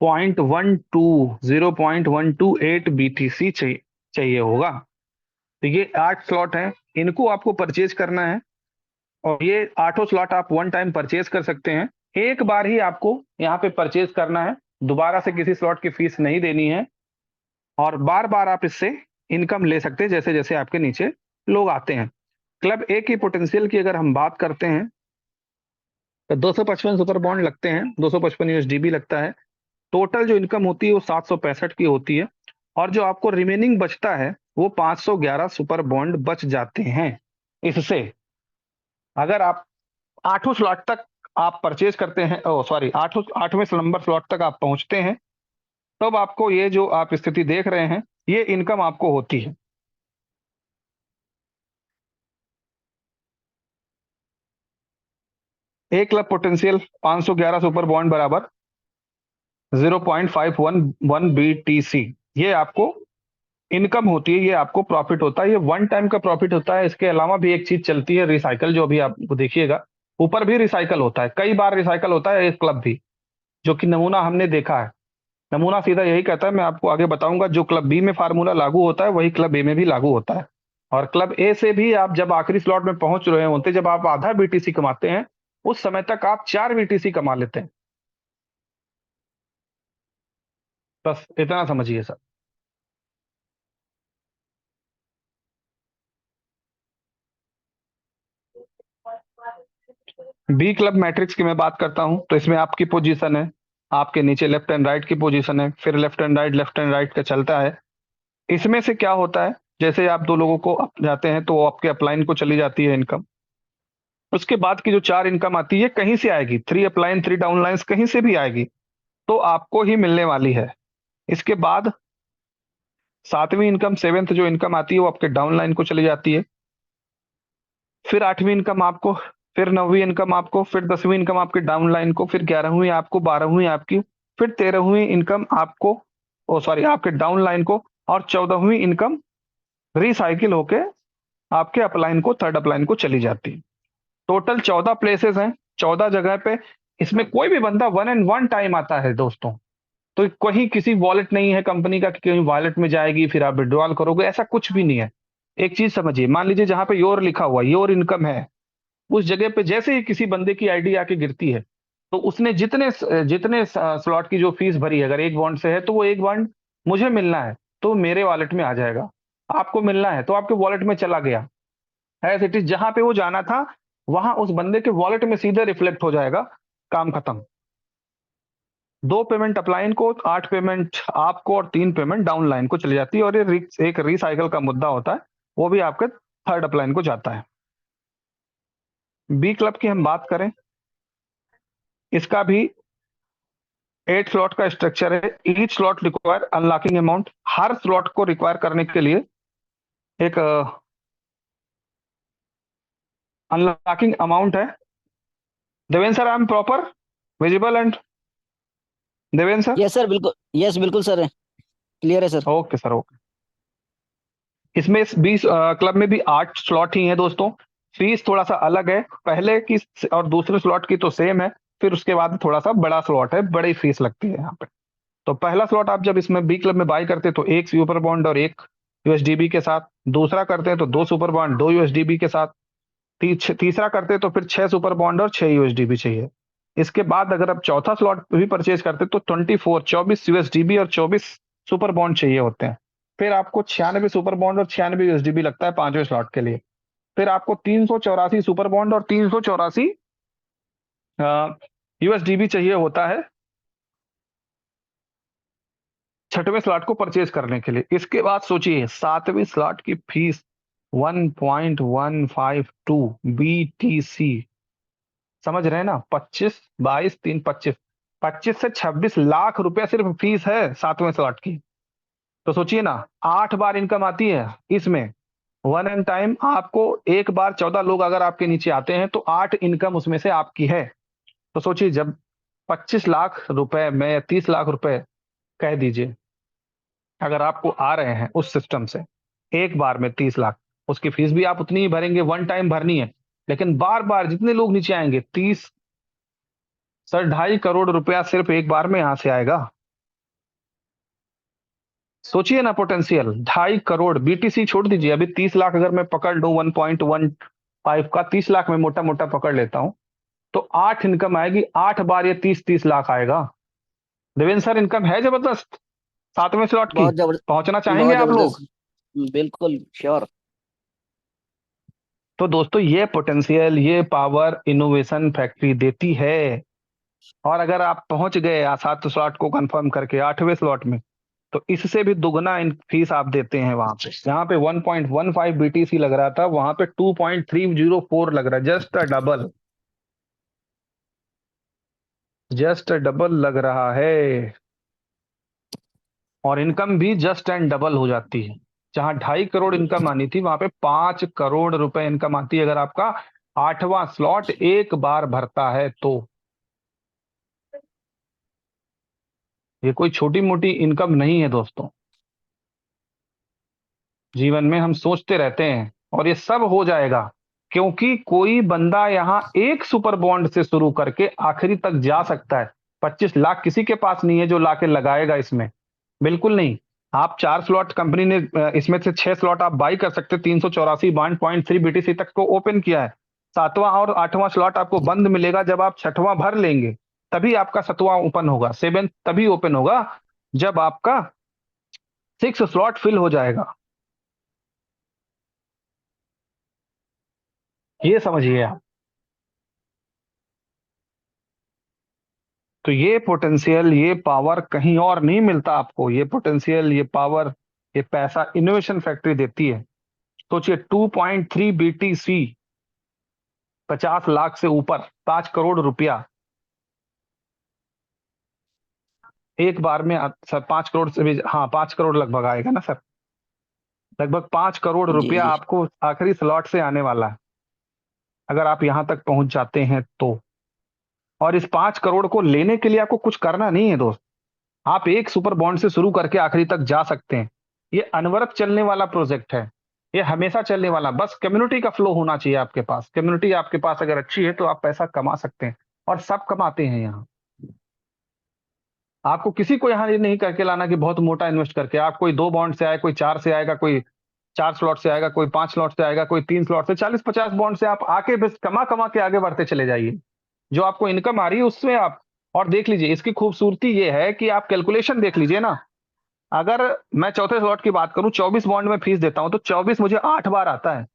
Speaker 1: 0.128 BTC चाहिए होगा। तो ये 8 स्लॉट हैं, इनको आपको परचेज करना है, और ये 8 स्लॉट आप वन टाइम परचेज कर सकते हैं। एक बार ही आपको यहाँ पे परचेज करना है, दोबारा से किसी स्लॉट की फीस नहीं देनी है, और बार बार आप इससे इनकम ले सकते हैं जैसे जैसे आपके नीचे लोग आते हैं। क्लब ए की पोटेंशियल की अगर हम बात करते हैं तो 255 सुपर बॉन्ड लगते हैं, 255 USDB लगता है। टोटल जो इनकम होती है वो 765 की होती है, और जो आपको रिमेनिंग बचता है वो 511 सुपर बॉन्ड बच जाते हैं। इससे अगर आप 8 स्लॉट तक आप परचेज करते हैं, ओ सॉरी, 8वें नंबर स्लॉट तक आप पहुंचते हैं, तब आपको ये जो आप स्थिति देख रहे हैं ये इनकम आपको होती है। एक क्लब पोटेंशियल 511 सुपर बॉन्ड बराबर 0.511 BTC, ये आपको इनकम होती है, ये आपको प्रॉफिट होता है। ये वन टाइम का प्रॉफिट होता है। इसके अलावा भी एक चीज चलती है रिसाइकल, जो अभी आप देखिएगा ऊपर भी रिसाइकल होता है, कई बार रिसाइकल होता है एक क्लब भी, जो कि नमूना हमने देखा है। नमूना सीधा यही कहता है, मैं आपको आगे बताऊंगा, जो क्लब बी में फार्मूला लागू होता है वही क्लब ए में भी लागू होता है। और क्लब ए से भी आप जब आखिरी स्लॉट में पहुंच रहे होते, जब आप आधा BTC कमाते हैं, उस समय तक आप 4 BTC कमा लेते हैं। बस इतना समझिए सर। बी क्लब मैट्रिक्स की मैं बात करता हूं तो इसमें आपकी पोजीशन है, आपके नीचे लेफ्ट एंड राइट की पोजीशन है, फिर लेफ्ट एंड राइट का चलता है। इसमें से क्या होता है, जैसे आप 2 लोगों को जाते हैं तो वो आपके अपलाइन को चली जाती है इनकम। उसके बाद की जो 4 इनकम आती है कहीं से आएगी, 3 अपलाइन 3 डाउनलाइंस कहीं से भी आएगी, तो आपको ही मिलने वाली है। इसके बाद 7वीं इनकम, 7th जो इनकम आती है वो आपके डाउनलाइन को चली जाती है। फिर 8वीं इनकम आपको, फिर 9वीं इनकम आपको, फिर 10वीं इनकम आपके डाउनलाइन को, फिर 11वीं आपको, 12वीं आपकी, फिर 13वीं इनकम आपको, ओ सॉरी, आपके डाउनलाइन को, और 14वीं इनकम रिसाइकिल होके आपके अपलाइन को, थर्ड अपलाइन को चली जाती है। टोटल 14 प्लेसेस हैं, 14 जगह पे। इसमें कोई भी बंदा 1 एंड 1 टाइम आता है दोस्तों, तो कहीं किसी वॉलेट नहीं है कंपनी का कि कहीं वॉलेट में जाएगी फिर आप विड्रॉल करोगे, ऐसा कुछ भी नहीं है। एक चीज समझिए, मान लीजिए जहां पे योर लिखा हुआ, योर इनकम है, उस जगह पे जैसे ही किसी बंदे की आईडी आके गिरती है, तो उसने जितने जितने स्लॉट की जो फीस भरी है, अगर एक बॉन्ड से है तो वो एक बॉन्ड मुझे मिलना है तो मेरे वॉलेट में आ जाएगा, आपको मिलना है तो आपके वॉलेट में चला गया। एज इट इज जहां पे वो जाना था वहां उस बंदे के वॉलेट में सीधे रिफ्लेक्ट हो जाएगा, काम खत्म। 2 पेमेंट अपलाइन को, 8 पेमेंट आपको और 3 पेमेंट डाउन लाइन को चली जाती है, और ये एक रिसाइकल का मुद्दा होता है, वो भी आपके थर्ड अपलाइन को जाता है। बी क्लब की हम बात करें, इसका भी 8 स्लॉट का स्ट्रक्चर है। Each slot require unlocking amount, हर स्लॉट को रिक्वायर करने के लिए एक अनलॉकिंग अमाउंट है। Devendra sir, I am proper visible and Devendra sir?
Speaker 2: Yes sir, बिल्कुल, यस बिल्कुल सर, क्लियर है सर।
Speaker 1: Okay sir, okay. इसमें इस 20 क्लब में भी 8 स्लॉट ही हैं दोस्तों। फीस थोड़ा सा अलग है, पहले की और दूसरे स्लॉट की तो सेम है, फिर उसके बाद थोड़ा सा बड़ा स्लॉट है, बड़ी फीस लगती है यहाँ पे। तो पहला स्लॉट आप जब इसमें बी क्लब में बाई करते हैं तो 1 सुपर बॉन्ड और 1 यूएसडीबी के साथ, दूसरा करते हैं तो 2 सुपर बॉन्ड 2 यूएसडीबी के साथ, तीसरा करते हैं तो फिर 6 सुपर बॉन्ड और 6 यूएसडीबी चाहिए। इसके बाद अगर आप चौथा स्लॉट भी परचेज करते हैं तो 24 यूएसडीबी और 24 सुपर बॉन्ड चाहिए होते हैं। फिर आपको 96 सुपर बॉन्ड और 96 यूएसडीबी लगता है 5वें स्लॉट के लिए। फिर आपको 384 सुपर बॉन्ड और 384 यूएसडीबी चाहिए होता है 6वें स्लॉट को परचेज करने के लिए। इसके बाद सोचिए 7वें स्लॉट की फीस 1.152 बीटीसी, समझ रहे हैं ना? 25 22 3 25, 25 से 26 लाख रुपया सिर्फ फीस है 7वें स्लॉट की। तो सोचिए ना, 8 बार इनकम आती है इसमें, वन एंड टाइम आपको एक बार 14 लोग अगर आपके नीचे आते हैं तो 8 इनकम उसमें से आपकी है। तो सोचिए, जब 25 लाख रुपए में 30 लाख रुपए कह दीजिए अगर आपको आ रहे हैं उस सिस्टम से, एक बार में 30 लाख, उसकी फीस भी आप उतनी ही भरेंगे, वन टाइम भरनी है। लेकिन बार बार जितने लोग नीचे आएंगे, 30 सर 2.5 करोड़ रुपया सिर्फ एक बार में यहां से आएगा। सोचिए ना पोटेंशियल, 2.5 करोड़। बीटीसी छोड़ दीजिए, अभी 30 लाख अगर मैं पकड़ लूं, 1.15 का 30 लाख में मोटा मोटा पकड़ लेता हूं, तो 8 इनकम आएगी, 8 बार ये 30 लाख आएगा। देवेंद्र सर, इनकम है जबरदस्त 7वें स्लॉट की।
Speaker 2: बहुत जबरदस्त,
Speaker 1: पहुंचना चाहेंगे
Speaker 2: बहुत
Speaker 1: आप लोग?
Speaker 2: जबरदस्त, बिल्कुल श्योर।
Speaker 1: तो दोस्तों, ये पोटेंशियल, ये पावर इनोवेशन फैक्ट्री देती है। और अगर आप पहुंच गए 7 स्लॉट को कंफर्म करके 8वें स्लॉट में, तो इससे भी दुगना इन फीस आप देते हैं वहां पे। यहाँ पे 1.15 बीटीसी लग रहा था, वहां पे 2.304 लग रहा है। जस्ट डबल लग रहा है। और इनकम भी जस्ट एंड डबल हो जाती है। जहां 2.5 करोड़ इनकम आनी थी, वहां पे 5 करोड़ रुपए इनकम आती है अगर आपका 8वां स्लॉट एक बार भरता है तो। ये कोई छोटी मोटी इनकम नहीं है दोस्तों। जीवन में हम सोचते रहते हैं और ये सब हो जाएगा, क्योंकि कोई बंदा यहाँ एक सुपर बॉन्ड से शुरू करके आखिरी तक जा सकता है। 25 लाख किसी के पास नहीं है जो लाके लगाएगा इसमें, बिल्कुल नहीं। आप 4 स्लॉट कंपनी ने इसमें से 6 स्लॉट आप बाई कर सकते, 384 1.3 बीटीसी तक को ओपन किया है। 7वां और 8वां स्लॉट आपको बंद मिलेगा जब आप 6वां भर लेंगे, तभी आपका 7वां ओपन होगा। 7 तभी ओपन होगा जब आपका 6 स्लॉट फिल हो जाएगा। ये समझिए आप। तो ये पोटेंशियल, ये पावर कहीं और नहीं मिलता आपको। ये पोटेंशियल, ये पावर, ये पैसा इनोवेशन फैक्ट्री देती है। सोचिए 2.3 बीटीसी, 50 लाख से ऊपर, 5 करोड़ रुपया एक बार में। सर 5 करोड़ से भी, हाँ 5 करोड़ लगभग आएगा ना सर। लगभग 5 करोड़
Speaker 2: जी
Speaker 1: रुपया
Speaker 2: जी।
Speaker 1: आपको आखिरी स्लॉट से आने वाला है अगर आप यहां तक पहुंच जाते हैं तो। और इस 5 करोड़ को लेने के लिए आपको कुछ करना नहीं है दोस्त। आप एक सुपर बॉन्ड से शुरू करके आखिरी तक जा सकते हैं। ये अनवरत चलने वाला प्रोजेक्ट है, ये हमेशा चलने वाला। बस कम्युनिटी का फ्लो होना चाहिए आपके पास। कम्युनिटी आपके पास अगर अच्छी है तो आप पैसा कमा सकते हैं, और सब कमाते हैं यहाँ। आपको किसी को यहाँ ये नहीं करके लाना कि बहुत मोटा इन्वेस्ट करके। आप कोई 2 बॉन्ड से आए, कोई 4 से आएगा, कोई 4 स्लॉट से आएगा, कोई 5 स्लॉट से आएगा, कोई 3 स्लॉट से, 40 50 बॉन्ड से आप आके बस कमा कमा के आगे बढ़ते चले जाइए। जो आपको इनकम आ रही है उसमें आप। और देख लीजिए, इसकी खूबसूरती ये है कि आप कैलकुलेशन देख लीजिए ना। अगर मैं चौथे स्लॉट की बात करूं, 24 बॉन्ड में फीस देता हूं, तो 24 मुझे 8 बार आता है।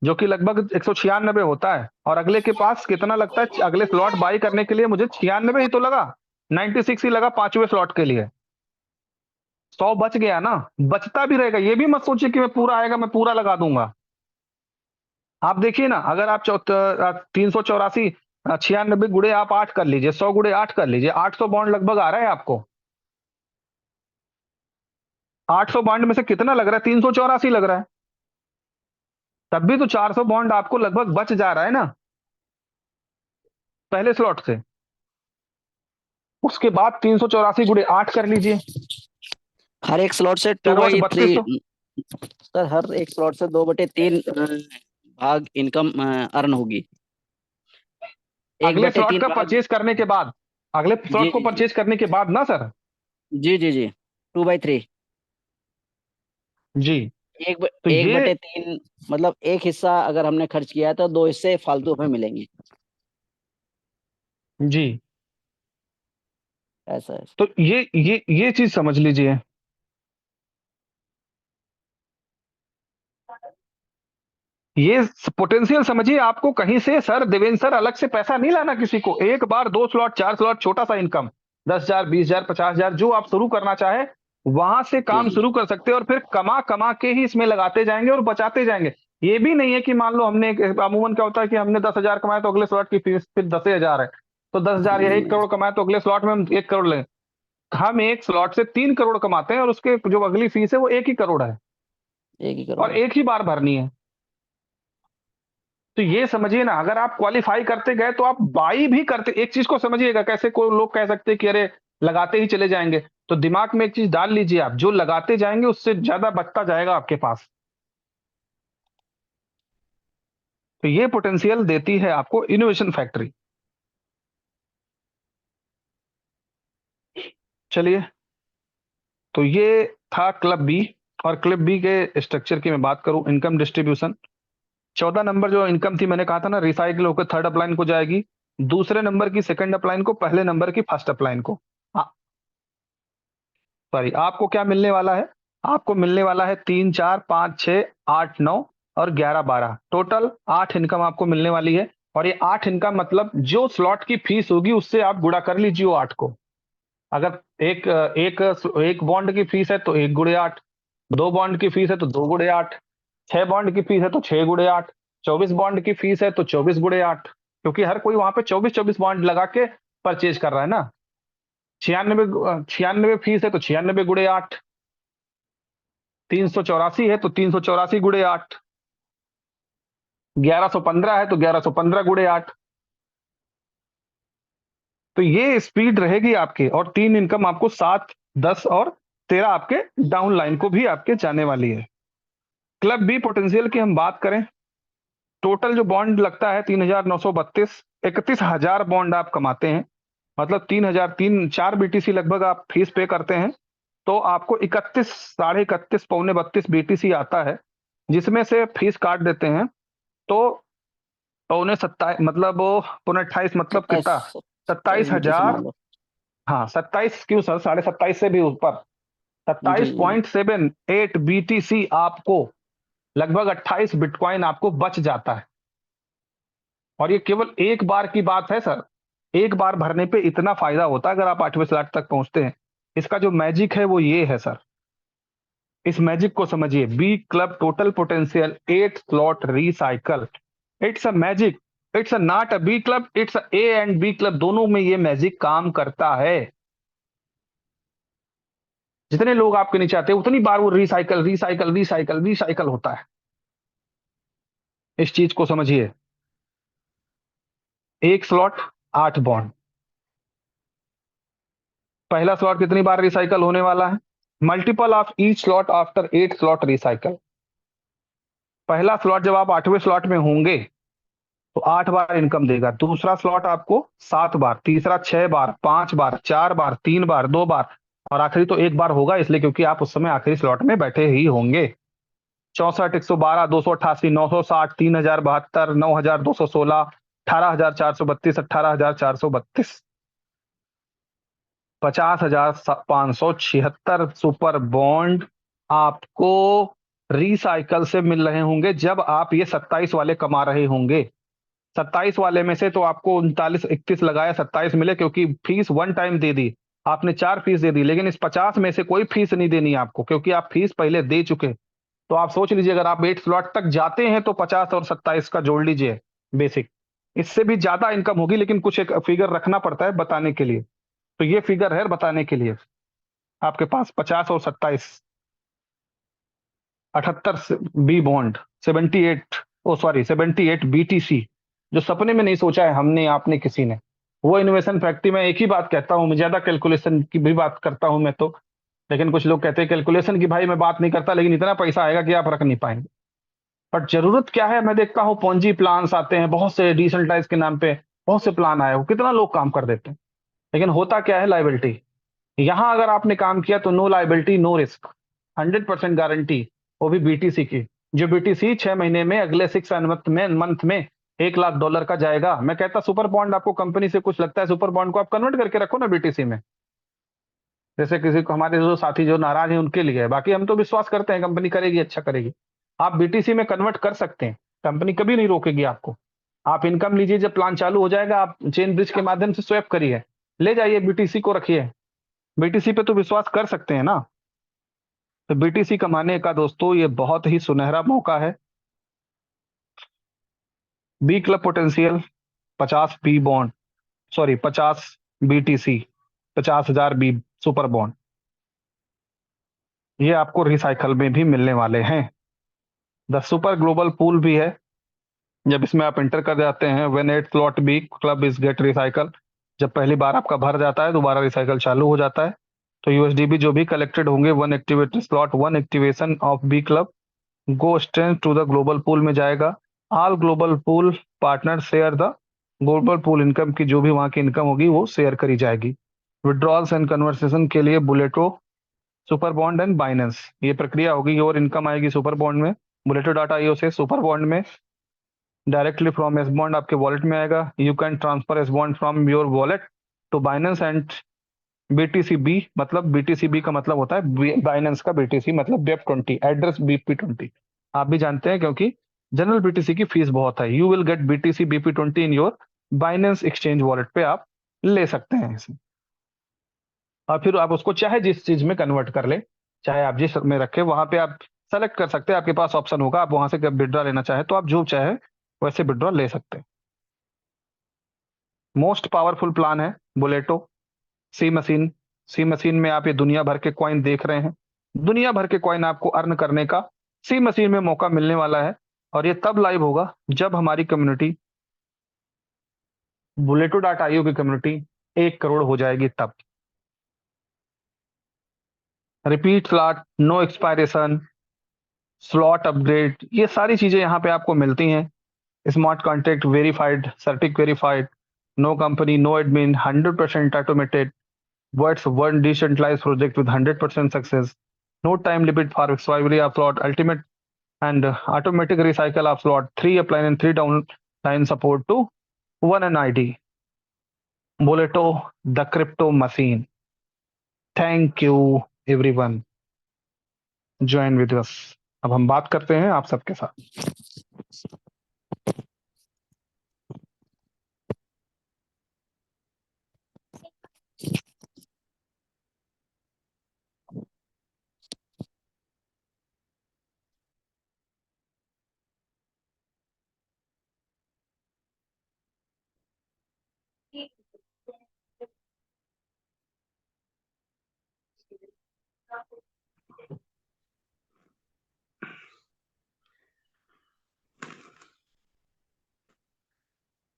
Speaker 1: जो कि लगभग 196 होता है, और अगले के पास कितना लगता है अगले स्लॉट बाई करने के लिए? मुझे 96 ही तो लगा, 96 ही लगा 5वें स्लॉट के लिए। 100 बच गया ना, बचता भी रहेगा। ये भी मत सोचिए कि मैं पूरा आएगा मैं पूरा लगा दूंगा। आप देखिए ना, अगर आप 384 96 गुड़े आप 8 कर लीजिए, 100 गुड़े 8 कर लीजिए, 800 बॉन्ड लगभग आ रहा है आपको। 800 बॉन्ड में से कितना लग रहा है? 384 लग रहा है। तब भी तो 400 बॉन्ड आपको लगभग बच जा रहा है ना पहले स्लॉट से। उसके बाद 384 गुड़े 8 कर लीजिए,
Speaker 2: हर एक स्लॉट से
Speaker 1: 4 3200।
Speaker 2: 2/3 सर, हर एक स्लॉट से 2/3 भाग इनकम अर्न होगी। एक
Speaker 1: अगले
Speaker 2: बटे
Speaker 1: स्लॉट
Speaker 2: तीन
Speaker 1: का
Speaker 2: भाग
Speaker 1: परचेज करने के बाद, अगले
Speaker 2: जी
Speaker 1: स्लॉट को
Speaker 2: जी जी
Speaker 1: परचेज करने के बाद ना सर।
Speaker 2: जी जी जी 2/3।
Speaker 1: जी। तो
Speaker 2: एक
Speaker 1: ये
Speaker 2: बटे तीन मतलब एक हिस्सा अगर हमने खर्च किया है तो 2 हिस्से फालतू हमें मिलेंगे।
Speaker 1: जी,
Speaker 2: ऐसा है।
Speaker 1: तो ये चीज समझ लीजिए। ये पोटेंशियल समझिए। आपको कहीं से सर देवेंद्र सर अलग से पैसा नहीं लाना किसी को। एक बार 2 स्लॉट 4 स्लॉट छोटा सा इनकम, 10,000 20,000 50,000 जो आप शुरू करना चाहे वहां से
Speaker 2: जी
Speaker 1: काम
Speaker 2: जी
Speaker 1: शुरू कर सकते हैं, और फिर कमा कमा के ही इसमें लगाते जाएंगे और बचाते जाएंगे। ये भी नहीं है कि मान लो हमने अमूमन क्या होता है कि हमने 10,000 कमाए तो अगले स्लॉट की फीस फिर 10,000 है, तो 10,000 या 1 करोड़ कमाए तो अगले स्लॉट में हम 1 करोड़ लेंगे। हम एक स्लॉट से 3 करोड़ कमाते हैं और उसके जो अगली फीस है वो 1 ही करोड़ है,
Speaker 2: एक ही
Speaker 1: और
Speaker 2: करोड़ है।
Speaker 1: एक ही बार भरनी है। तो ये समझिए ना, अगर आप क्वालिफाई करते गए तो आप बाई भी करते। एक चीज को समझिएगा, कैसे कोई लोग कह सकते हैं कि अरे लगाते ही चले जाएंगे, तो दिमाग में एक चीज डाल लीजिए, आप जो लगाते जाएंगे उससे ज्यादा बचता जाएगा आपके पास। तो ये पोटेंशियल देती है आपको इनोवेशन फैक्ट्री। चलिए, तो ये था क्लब बी। और क्लब बी के स्ट्रक्चर की मैं बात करूं, इनकम डिस्ट्रीब्यूशन। 14 नंबर जो इनकम थी, मैंने कहा था ना, रिसाइकिल होकर थर्ड अपलाइन को जाएगी, दूसरे नंबर की सेकंड अपलाइन को, पहले नंबर की फर्स्ट अपलाइन को। सॉरी, आपको क्या मिलने वाला है? आपको मिलने वाला है 3 4 5 6 8 9 और 11 12, टोटल 8 इनकम आपको मिलने वाली है। और ये 8 इनकम मतलब जो स्लॉट की फीस होगी उससे आप गुणा कर लीजिए वो 8 को। अगर एक एक एक बॉन्ड की फीस है तो 1 गुणे 8, 2 बॉन्ड की फीस है तो 2 गुणे 8, 6 बॉन्ड की फीस है तो 6 गुणे 8, 24 बॉन्ड की फीस है तो 24 गुणे 8, क्योंकि हर कोई वहां पे 24 बॉन्ड लगा के परचेज कर रहा है ना। 96 96 फीस है तो 96 गुणे 8, 384 है तो 384 गुणे 8, 1115 है तो 1115 गुणे 8। तो ये स्पीड रहेगी आपके, और 3 इनकम आपको 7 10 और 13 आपके डाउन लाइन को भी आपके जाने वाली है। क्लब बी पोटेंशियल की हम बात करें, टोटल जो बॉन्ड लगता है 3,932, 31,000 बॉन्ड आप कमाते हैं, मतलब 3,000 4 बीटीसी लगभग आप फीस पे करते हैं, तो आपको 31 साढ़े 31 पौने 32 बीटीसी आता है, जिसमें से फीस काट देते हैं तो पौने 27 मतलब वो पौने 28 मतलब
Speaker 2: सत्ताईस
Speaker 1: कितना?
Speaker 2: सत्ताईस
Speaker 1: सत्ताईस
Speaker 2: बीटीसी
Speaker 1: हजार
Speaker 2: मान लो।
Speaker 1: हाँ 27 क्यों सर, 27.5 से भी ऊपर,
Speaker 2: जी
Speaker 1: सत्ताईस
Speaker 2: जी
Speaker 1: पॉइंट सेवन एट बीटीसी आपको, लगभग 28 बिटकॉइन आपको बच जाता है। और ये केवल एक बार की बात है सर। एक बार भरने पे इतना फायदा होता है अगर आप 8वें स्लॉट तक पहुंचते हैं। इसका जो मैजिक है वो ये है सर, इस मैजिक को समझिए। B club total potential 8 slot recycle, it's a magic. It's a not a B club, it's A and B club, दोनों में ये मैजिक काम करता है। जितने लोग आपके नीचे आते हैं उतनी बार वो रिसाइकल रिसाइकल रिसाइकल रिसाइकल होता है। इस चीज को समझिए। एक स्लॉट 8 बॉन्ड, पहला स्लॉट कितनी बार रिसाइकल होने वाला है? Multiple of each slot after 8 slot recycle. पहला स्लॉट जब आप 8वें स्लॉट में होंगे तो 8 बार इनकम देगा, दूसरा स्लॉट आपको 7 बार, तीसरा 6 बार, 5 बार, 4 बार, 3 बार, 2 बार, और आखिरी तो 1 बार होगा, इसलिए क्योंकि आप उस समय आखिरी स्लॉट में बैठे ही होंगे। 64 112 288 960 3072 9216 18,432 18,432, 50,576 सुपर बॉन्ड आपको रिसाइकल से मिल रहे होंगे जब आप ये 27 वाले कमा रहे होंगे। 27 वाले में से तो आपको 39-31 लगाया, 27 मिले, क्योंकि फीस वन टाइम दे दी आपने, 4 फीस दे दी। लेकिन इस 50 में से कोई फीस नहीं देनी है आपको, क्योंकि आप फीस पहले दे चुके। तो आप सोच लीजिए, अगर आप 8 स्लॉट तक जाते हैं तो 50 और 27 का जोड़ लीजिए बेसिक। इससे भी ज्यादा इनकम होगी, लेकिन कुछ एक फिगर रखना पड़ता है बताने के लिए। तो ये फिगर है बताने के लिए आपके पास 50 और 27, 78 बी बॉन्ड, 78, ओ सॉरी 78 बीटीसी, जो सपने में नहीं सोचा है हमने आपने किसी ने। वो इनोवेशन फैक्ट्री में एक ही बात कहता हूँ, मैं ज्यादा कैलकुलेशन की भी बात करता हूं मैं तो। लेकिन कुछ लोग कहते हैं कैलकुलेशन की भाई मैं बात नहीं करता, लेकिन इतना पैसा आएगा कि आप रख नहीं पाएंगे। बट जरूरत क्या है, मैं देखता हूँ पॉन्जी प्लान्स आते हैं बहुत से, डिसेंट्रलाइज के नाम पे बहुत से प्लान आए हो, कितना लोग काम कर देते हैं। लेकिन होता क्या है, लाइबिलिटी। यहां अगर आपने काम किया तो no liability no risk, 100% guarantee, वो भी बीटीसी की। जो बीटीसी 6 महीने में, अगले 6 मंथ में $1 लाख का जाएगा। मैं कहता सुपर बॉन्ड आपको कंपनी से कुछ लगता है, सुपर बॉन्ड को आप कन्वर्ट करके रखो ना बीटीसी में। जैसे किसी को, हमारे जो साथी जो नाराज हैं उनके लिए है, बाकी हम तो विश्वास करते हैं कंपनी करेगी, अच्छा करेगी। आप बीटीसी में कन्वर्ट कर सकते हैं, कंपनी कभी नहीं रोकेगी आपको। आप इनकम लीजिए, जब प्लान चालू हो जाएगा आप चेन ब्रिज के माध्यम से स्वैप करिए, ले जाइए बीटीसी को रखिए। बीटीसी पे तो विश्वास कर सकते हैं ना। तो बीटीसी कमाने का दोस्तों ये बहुत ही सुनहरा मौका है। B club potential 50 B bond, sorry 50 BTC, 50,000 B super bond, ये आपको रिसाइकल में भी मिलने वाले हैं। द सुपर ग्लोबल पूल भी है, जब इसमें आप इंटर कर जाते हैं, when eight slot B club is get recycle, जब पहली बार आपका भर जाता है दोबारा रिसाइकल चालू हो जाता है। तो यूएसडीबी जो भी कलेक्टेड होंगे, one activate slot, one activation of B club go strength to the global pool में जाएगा। All global pool partner share the global pool income की, जो भी वहां की इनकम होगी वो शेयर करी जाएगी। विड्रॉल्स एंड कन्वर्सेशन के लिए Bulleto, super bond and Binance, ये प्रक्रिया होगी और इनकम आएगी सुपर बॉन्ड में, बुलेटो डाटा आईओ से सुपर बॉन्ड में। डायरेक्टली फ्रॉम एस बॉन्ड आपके वॉलेट में आएगा। You can transfer S bond from your wallet to Binance and BTCB, मतलब बीटीसीबी का मतलब होता है बाइनेंस का, बीटीसी मतलब BEP20, एड्रेस BP20। आप भी जानते हैं क्योंकि जनरल बीटीसी की फीस बहुत है। You will get BTC BP20 in your Binance exchange wallet पे आप ले सकते हैं इसे। और फिर आप उसको चाहे जिस चीज में कन्वर्ट कर ले, चाहे आप जिस में रखे वहां पे आप सेलेक्ट कर सकते हैं, आपके पास ऑप्शन होगा, आप वहां से विड्रॉ लेना चाहे तो आप जो चाहे वैसे विड्रॉ ले सकते हैं। मोस्ट पावरफुल प्लान है बुलेटो सी मशीन। सी मशीन में आप ये दुनिया भर के कॉइन देख रहे हैं, दुनिया भर के कॉइन आपको अर्न करने का सी मशीन में मौका मिलने वाला है। और ये तब लाइव होगा जब हमारी कम्युनिटी, बुलेटो डाटा आईओ की कम्युनिटी 1 करोड़ हो जाएगी तब। Repeat slot, no expiration, slot upgrade, ये सारी चीजें यहाँ पे आपको मिलती हैं। Smart contract verified, Certik verified, no company no admin, 100% automated, What's one decentralized project with 100% success? No time limit for expiry of slot, ultimate and automatic recycle of slot, 3 upline and 3 downline support to one an ID. Boleto, the crypto machine. Thank you everyone. Join with us. अब हम बात करते हैं आप सबके साथ।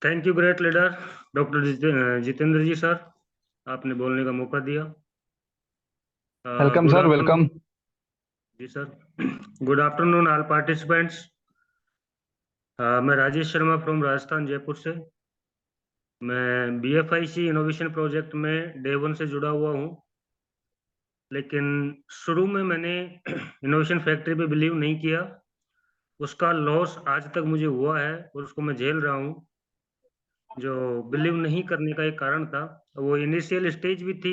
Speaker 4: Thank you great leader doctor Jitendra ji sir, आपने बोलने का मौका दिया।
Speaker 1: Welcome
Speaker 4: good
Speaker 1: sir, welcome.
Speaker 4: Afternoon जी sir. Good afternoon all participants. मैं राजेश शर्मा फ्रॉम राजस्थान जयपुर से। मैं BFIC इनोवेशन प्रोजेक्ट में डे 1 से जुड़ा हुआ हूँ, लेकिन शुरू में मैंने इनोवेशन फैक्ट्री पे बिलीव नहीं किया। उसका लॉस आज तक मुझे हुआ है और उसको मैं झेल रहा हूँ। जो बिलीव नहीं करने का एक कारण था, वो इनिशियल स्टेज भी थी।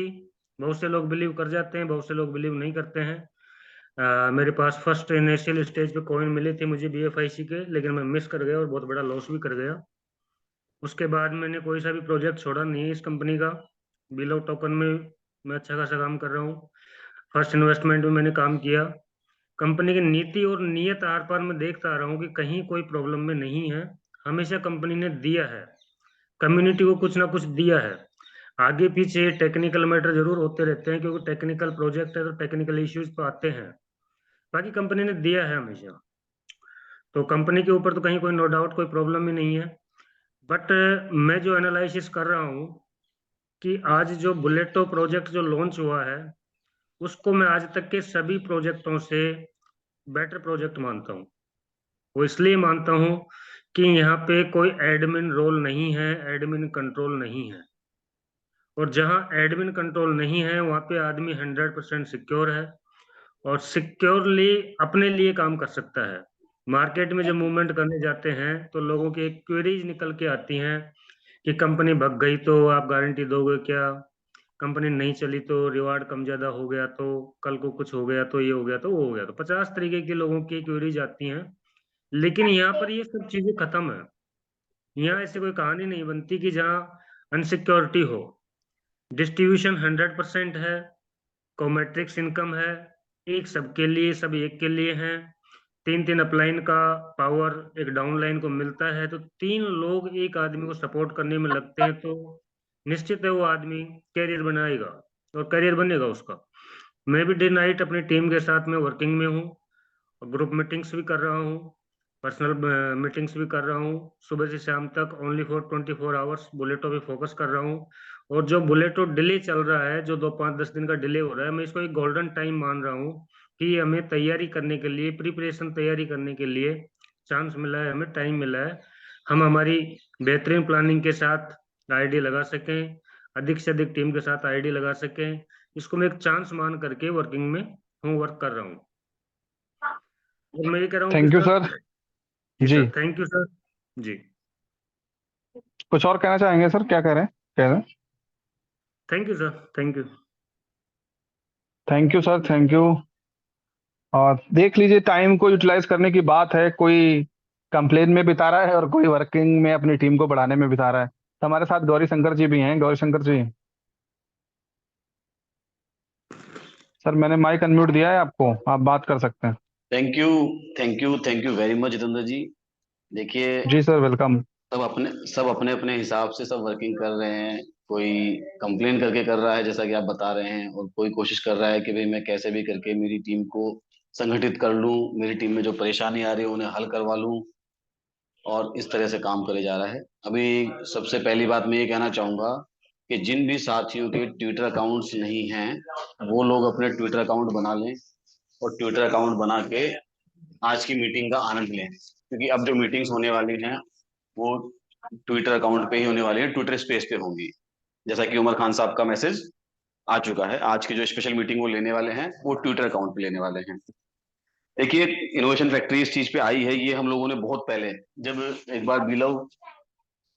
Speaker 4: बहुत से लोग बिलीव कर जाते हैं, बहुत से लोग बिलीव नहीं करते हैं। मेरे पास फर्स्ट इनिशियल स्टेज पे कॉइन मिले थे मुझे BFIC के, लेकिन मैं मिस कर गया और बहुत बड़ा लॉस भी कर गया। उसके बाद मैंने कोई सा भी प्रोजेक्ट छोड़ा नहीं है इस कंपनी का। बिलो टोकन में मैं अच्छा खासा काम कर रहा हूँ। फर्स्ट इन्वेस्टमेंट में मैंने काम किया। कंपनी की नीति और नियत आर पार मैं देखता आ रहा हूँ कि कहीं कोई प्रॉब्लम में नहीं है। हमेशा कंपनी ने दिया है, कम्युनिटी को कुछ ना कुछ दिया है। आगे पीछे टेक्निकल मैटर जरूर होते रहते हैं, क्योंकि टेक्निकल प्रोजेक्ट है तो टेक्निकल इश्यूज तो आते हैं। बाकी कंपनी ने दिया है हमेशा, तो कंपनी के ऊपर तो कहीं कोई नो डाउट कोई प्रॉब्लम ही नहीं है। बट मैं जो एनालिसिस कर रहा हूँ कि आज जो बुलेटो प्रोजेक्ट जो लॉन्च हुआ है, उसको मैं आज तक के सभी प्रोजेक्टों से बेटर प्रोजेक्ट मानता हूँ। वो इसलिए मानता हूँ कि यहाँ पे कोई एडमिन रोल नहीं है, एडमिन कंट्रोल नहीं है। और जहाँ एडमिन कंट्रोल नहीं है वहाँ पे आदमी 100% सिक्योर है और सिक्योरली अपने लिए काम कर सकता है। मार्केट में जब मूवमेंट करने जाते हैं तो लोगों की एक क्वेरीज निकल के आती हैं कि कंपनी भग गई तो आप गारंटी दोगे क्या, कंपनी नहीं चली तो रिवार्ड कम ज्यादा हो गया तो, कल को कुछ हो गया तो, ये हो गया तो, वो हो गया तो, 50 तरीके के लोगों की क्वेरीज आती हैं। लेकिन यहाँ पर ये सब चीजें खत्म है। यहाँ ऐसी कोई कहानी नहीं बनती कि जहाँ अनसिक्योरिटी हो। डिस्ट्रीब्यूशन 100% है, कॉमेट्रिक्स इनकम है, एक सबके लिए, सब एक के लिए है। 3-3 अपलाइन का पावर एक डाउनलाइन को मिलता है, तो 3 लोग एक आदमी को सपोर्ट करने में लगते हैं, तो निश्चित है वो आदमी कैरियर बनाएगा और करियर बनेगा उसका। मैं भी डे नाइट अपनी टीम के साथ में वर्किंग में हूँ, ग्रुप मीटिंग्स भी कर रहा हूँ, पर्सनल मीटिंग्स भी कर रहा हूँ। सुबह से शाम तक ओनली फॉर 24 आवर्स बुलेटो पे फोकस कर रहा हूँ। और जो बुलेटो डिले चल रहा है, जो 2-5-10 दिन का डिले हो रहा है, मैं इसको एक गोल्डन टाइम मान रहा हूँ कि हमें तैयारी करने के लिए, प्रिपरेशन तैयारी करने के लिए चांस मिला है, हमें टाइम मिला है। हम हमारी बेहतरीन प्लानिंग के साथ आईडी लगा सकें, अधिक से अधिक टीम के साथ आईडी लगा सकें। इसको मैं एक चांस मान करके वर्किंग में हूँ, वर्क कर रहा हूँ। और मैं ये कह रहा हूँ कि
Speaker 1: थैंक यू
Speaker 4: सर,
Speaker 1: सर।
Speaker 4: जी
Speaker 1: जी,
Speaker 4: सर, थैंक यू सर। जी,
Speaker 1: कुछ और कहना चाहेंगे सर? क्या कह रहे हैं, कह रहे हैं?
Speaker 4: Thank you sir, thank you.
Speaker 1: Thank you sir, thank you. और देख लीजिए, टाइम को यूटिलाइज करने की बात है। कोई कंप्लेन में बिता रहा है और कोई वर्किंग में अपनी टीम को बढ़ाने में बिता रहा है। तो हमारे साथ गौरी शंकर जी भी हैं। गौरी शंकर जी, सर मैंने माइक अनम्यूट दिया है आपको, आप बात कर सकते हैं।
Speaker 5: Thank you, thank you, thank you very much Jitendra ji. देखिए,
Speaker 1: जी सर, वेलकम।
Speaker 5: सब अपने अपने हिसाब से सब वर्किंग कर रहे हैं। कोई कंप्लेन करके कर रहा है जैसा कि आप बता रहे हैं, और कोई कोशिश कर रहा है कि भाई मैं कैसे भी करके मेरी टीम को संगठित कर लूं, मेरी टीम में जो परेशानी आ रही है उन्हें हल करवा लूं, और इस तरह से काम करे जा रहा है। अभी सबसे पहली बात मैं ये कहना चाहूंगा कि जिन भी साथियों के ट्विटर अकाउंट्स नहीं हैं, वो लोग अपने ट्विटर अकाउंट बना लें और ट्विटर अकाउंट बना के आज की मीटिंग का आनंद लें। क्योंकि अब जो मीटिंग्स होने वाली हैं वो ट्विटर अकाउंट पे ही होने वाली है, ट्विटर स्पेस पे होंगी। जैसा कि उमर खान साहब का मैसेज आ चुका है, आज की जो स्पेशल मीटिंग वो लेने वाले हैं वो ट्विटर अकाउंट पे लेने वाले हैं। देखिए, इनोवेशन फैक्ट्री इस चीज पे आई है, ये हम लोगों ने बहुत पहले, जब एक बार बिलव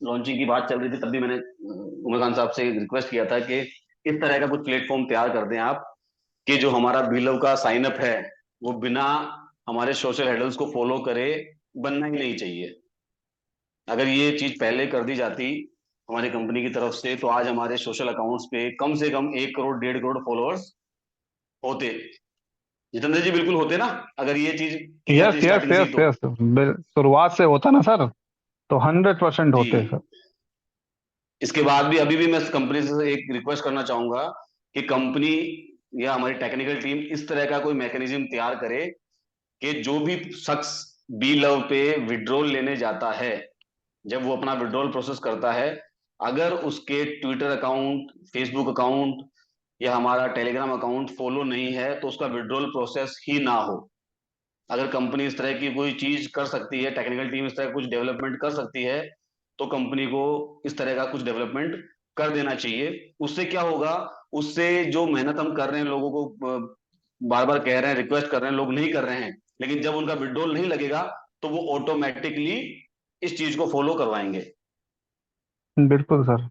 Speaker 5: लॉन्चिंग की बात चल रही थी, तब भी मैंने उमर खान साहब से रिक्वेस्ट किया था कि इस तरह का कुछ प्लेटफॉर्म तैयार कर दें आप, कि जो हमारा बिलव का साइन अप है वो बिना हमारे सोशल हैंडल्स को फॉलो करे बनना ही नहीं चाहिए। अगर ये चीज पहले कर दी जाती हमारी कंपनी की तरफ से, तो आज हमारे सोशल अकाउंट्स पे कम से कम 1 करोड़ 1.5 करोड़ फॉलोअर्स होते। जितेंद्र जी, बिल्कुल होते ना, अगर ये चीज की
Speaker 1: यस
Speaker 5: जाती
Speaker 1: यस
Speaker 5: स्टार्टिंग से ही
Speaker 1: यस
Speaker 5: तो।
Speaker 1: यस, शुरुआत से होता ना सर, तो 100%
Speaker 5: जी,
Speaker 1: होते सर।
Speaker 5: इसके बाद भी अभी भी मैं कंपनी से एक रिक्वेस्ट करना चाहूंगा कि कंपनी या हमारी टेक्निकल टीम इस तरह का कोई मैकेनिज्म तैयार करे कि जो भी शख्स बी लव पे विड्रॉल लेने जाता है, जब वो अपना विड्रॉल प्रोसेस करता है, अगर उसके ट्विटर अकाउंट, फेसबुक अकाउंट या हमारा टेलीग्राम अकाउंट फॉलो नहीं है तो उसका विड्रॉल प्रोसेस ही ना हो। अगर कंपनी इस तरह की कोई चीज कर सकती है, टेक्निकल टीम इस तरह कुछ डेवलपमेंट कर सकती है, तो कंपनी को इस तरह का कुछ डेवलपमेंट कर देना चाहिए। उससे क्या होगा, उससे जो मेहनत हम कर रहे हैं, लोगों को बार बार कह रहे हैं, रिक्वेस्ट कर रहे हैं, लोग नहीं कर रहे हैं, लेकिन जब उनका विड्रॉल नहीं लगेगा तो वो ऑटोमेटिकली इस चीज को फॉलो करवाएंगे।
Speaker 1: बिल्कुल सर।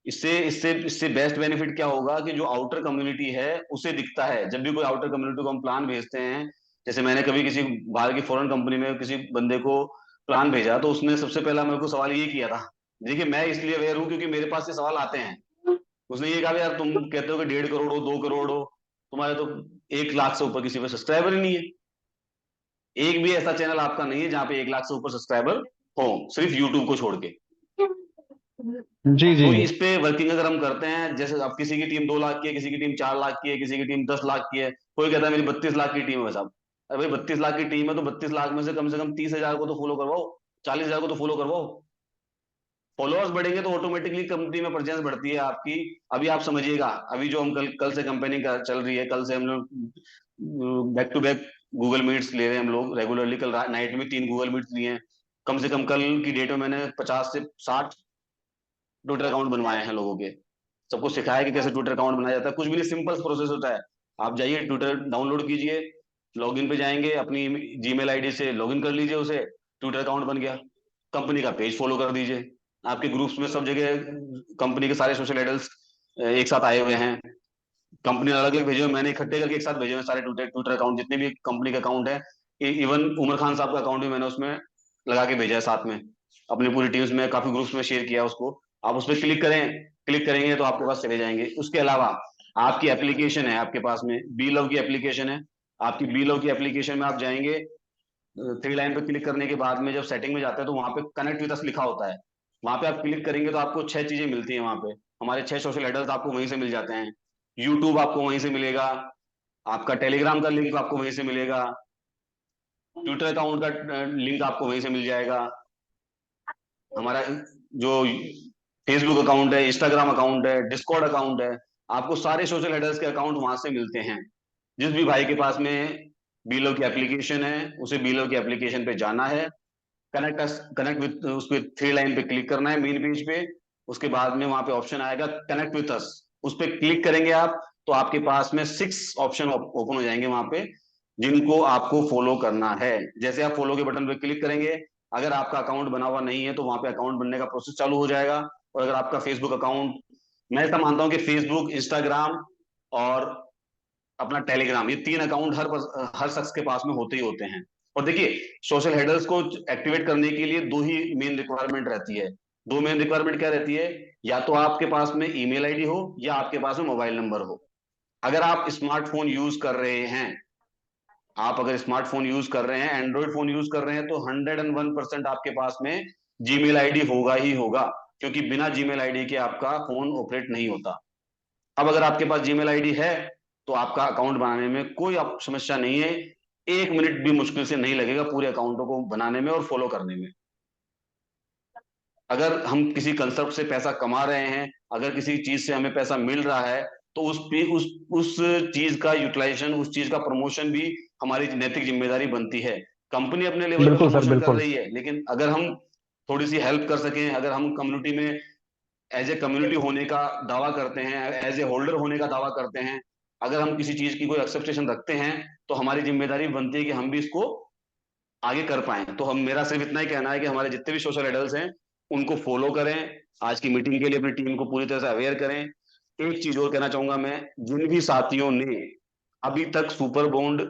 Speaker 5: इससे इससे इससे बेस्ट बेनिफिट क्या होगा कि जो आउटर कम्युनिटी है उसे दिखता है। जब भी कोई आउटर कम्युनिटी को हम प्लान भेजते हैं, जैसे मैंने कभी किसी बाहर की फॉरेन कंपनी में किसी बंदे को प्लान भेजा, तो उसने सबसे पहला मेरे को सवाल ये किया था। देखिए, मैं इसलिए अवेयर हूँ क्योंकि मेरे पास ये सवाल आते हैं। उसने ये कहा, यार तुम कहते हो कि 1.5 करोड़ हो, 2 करोड़ हो, तुम्हारे तो 1 लाख से ऊपर किसी पे सब्सक्राइबर ही नहीं है। एक भी ऐसा चैनल आपका नहीं है जहां पे 1 लाख से ऊपर सब्सक्राइबर हो, सिर्फ यूट्यूब को छोड़ के।
Speaker 1: जी जी
Speaker 5: तो
Speaker 1: जी।
Speaker 5: इस पे वर्किंग अगर हम करते हैं, जैसे अब किसी की टीम 2 लाख की है, किसी की टीम 4 लाख की है, किसी की टीम 10 लाख की है, कोई कहता है मेरी 32 लाख की टीम है साहब। अरे भाई, 32 लाख की टीम है तो 32 लाख में से कम 30,000 को तो फॉलो करवाओ, 40,000 को तो फॉलो करवाओ। फॉलोअर्स बढ़ेंगे तो ऑटोमेटिकली कंपनी में प्रेजेंस बढ़ती है आपकी। अभी आप समझिएगा, अभी जो हम कल कल से कंपेनिंग चल रही है, कल से हम लोग back to back Google meets ले रहे हैं हम लोग रेगुलरली। कल नाइट में 3 गूगल मीट्स लिए हैं। कम से कम कल की डेट में मैंने 50 से 60 ट्विटर अकाउंट बनवाए हैं लोगों के। सबको सिखाया कि कैसे ट्विटर अकाउंट बनाया जाता है। कुछ भी नहीं, सिंपल प्रोसेस होता है। आप जाइए, ट्विटर डाउनलोड कीजिए, लॉगिन पे जाएंगे, अपनी जीमेल आईडी से लॉगिन कर लीजिए उसे, ट्विटर अकाउंट बन गया। कंपनी का पेज फॉलो कर दीजिए। आपके ग्रुप्स में सब जगह कंपनी के सारे सोशल हैंडल्स एक साथ आए हुए हैं। कंपनी ने अलग अलग भेजे हुए, मैंने इकट्ठे करके एक साथ भेजे हुए सारे ट्विटर ट्विटर अकाउंट, जितने भी कंपनी के अकाउंट है। इवन उमर खान साहब का अकाउंट भी मैंने उसमें लगा के भेजा है साथ में। अपनी पूरी टीम्स में, काफी ग्रुप्स में शेयर किया उसको। आप उस पर क्लिक करें, क्लिक करेंगे तो आपके पास चले जाएंगे। उसके अलावा आपकी एप्लीकेशन है, आपके पास में बी लव की एप्लीकेशन है। आपकी बी लव की एप्लीकेशन में आप जाएंगे, 3 लाइन पे क्लिक करने के बाद में जब सेटिंग में जाते हैं तो वहां पे कनेक्ट विद अस लिखा होता है। वहां पे आप क्लिक करेंगे तो आपको 6 चीजें मिलती हैं वहां पे। हमारे 6 सोशल हैंडल्स आपको वहीं से मिल जाते हैं। यूट्यूब आपको वहीं से मिलेगा, आपका टेलीग्राम का लिंक आपको वहीं से मिलेगा, ट्विटर अकाउंट का लिंक आपको वहीं से मिल जाएगा, हमारा जो फेसबुक अकाउंट है, इंस्टाग्राम अकाउंट है, डिस्कॉर्ड अकाउंट है, आपको सारे सोशल हैंडल्स के अकाउंट वहां से मिलते हैं। जिस भी भाई के पास में बीलो की एप्लीकेशन है, उसे बीलो की एप्लीकेशन पे जाना है, कनेक्ट विद उस पर 3 लाइन पे क्लिक करना है मेन पेज पे। उसके बाद में वहां पे ऑप्शन आएगा कनेक्ट विद अस, उस पर क्लिक करेंगे आप तो आपके पास में 6 ऑप्शन ओपन हो जाएंगे वहां पे, जिनको आपको फॉलो करना है। जैसे आप फॉलो के बटन पे क्लिक करेंगे, अगर आपका अकाउंट बना हुआ नहीं है तो वहां पे अकाउंट बनने का प्रोसेस चालू हो जाएगा। और अगर आपका फेसबुक अकाउंट, मैं ऐसा मानता हूं कि फेसबुक, इंस्टाग्राम और अपना टेलीग्राम, ये 3 अकाउंट हर शख्स के पास में होते ही होते हैं। और देखिए, सोशल हैंडल्स को एक्टिवेट करने के लिए 2 ही मेन रिक्वायरमेंट रहती है। 2 मेन रिक्वायरमेंट क्या रहती है? या तो आपके पास में ईमेल आईडी हो या आपके पास में मोबाइल नंबर हो। अगर आप स्मार्टफोन यूज कर रहे हैं, आप अगर स्मार्टफोन यूज कर रहे हैं, एंड्रॉइड फोन यूज कर रहे हैं, तो 101% आपके पास में जीमेल आईडी होगा ही होगा, क्योंकि बिना जीमेल आईडी के आपका फोन ऑपरेट नहीं होता। अब अगर आपके पास जीमेल आईडी है तो आपका अकाउंट बनाने में कोई समस्या नहीं है। 1 मिनट भी मुश्किल से नहीं लगेगा पूरे अकाउंटों को बनाने में और फॉलो करने में। अगर हम किसी कंसेप्ट से पैसा कमा रहे हैं, अगर किसी चीज से हमें पैसा मिल रहा है, तो उस चीज का यूटिलाइजेशन, उस चीज का प्रमोशन भी हमारी नैतिक जिम्मेदारी बनती है। कंपनी अपने लेवल पे
Speaker 1: बिल्कुल सर,
Speaker 5: प्रमोशन कर
Speaker 1: बिल्कुल।
Speaker 5: रही है, लेकिन अगर हम थोड़ी सी हेल्प कर सकें, अगर हम कम्युनिटी में एज ए कम्युनिटी होने का दावा करते हैं, एज ए होल्डर होने का दावा करते हैं, अगर हम किसी चीज की कोई एक्सेप्टेशन रखते हैं, तो हमारी जिम्मेदारी बनती है कि हम भी इसको आगे कर पाए। तो हम, मेरा सिर्फ इतना ही कहना है कि हमारे जितने भी सोशल हैंडल्स हैं उनको फॉलो करें। आज की मीटिंग के लिए अपनी टीम को पूरी तरह से अवेयर करें। एक चीज और कहना चाहूंगा मैं, जिन भी साथियों ने अभी तक सुपर बॉन्ड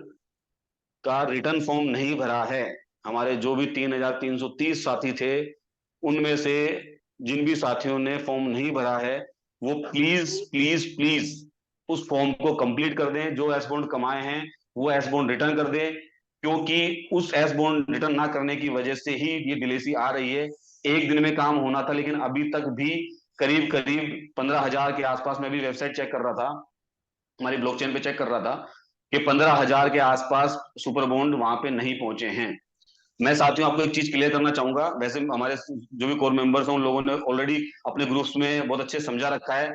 Speaker 5: का रिटर्न फॉर्म नहीं भरा है, हमारे जो भी 3,330 साथी थे, उनमें से जिन भी साथियों ने फॉर्म नहीं भरा है, वो प्लीज प्लीज प्लीज उस फॉर्म को कंप्लीट कर दें। जो एस बॉन्ड कमाए हैं वो एस बॉन्ड रिटर्न कर दें, क्योंकि उस एस बॉन्ड रिटर्न ना करने की वजह से ही ये डिलेसी आ रही है। 1 दिन में काम होना था, लेकिन अभी तक भी करीब करीब 15,000 के आसपास, मैं भी वेबसाइट चेक कर रहा था, हमारी ब्लॉकचेन पे चेक कर रहा था कि 15,000 के आसपास सुपर बॉन्ड वहां पे नहीं पहुंचे हैं। मैं साथियों आपको एक चीज क्लियर करना चाहूंगा। वैसे हमारे जो भी कोर मेंबर्स हैं उन लोगों ने ऑलरेडी अपने ग्रुप्स में बहुत अच्छे समझा रखा है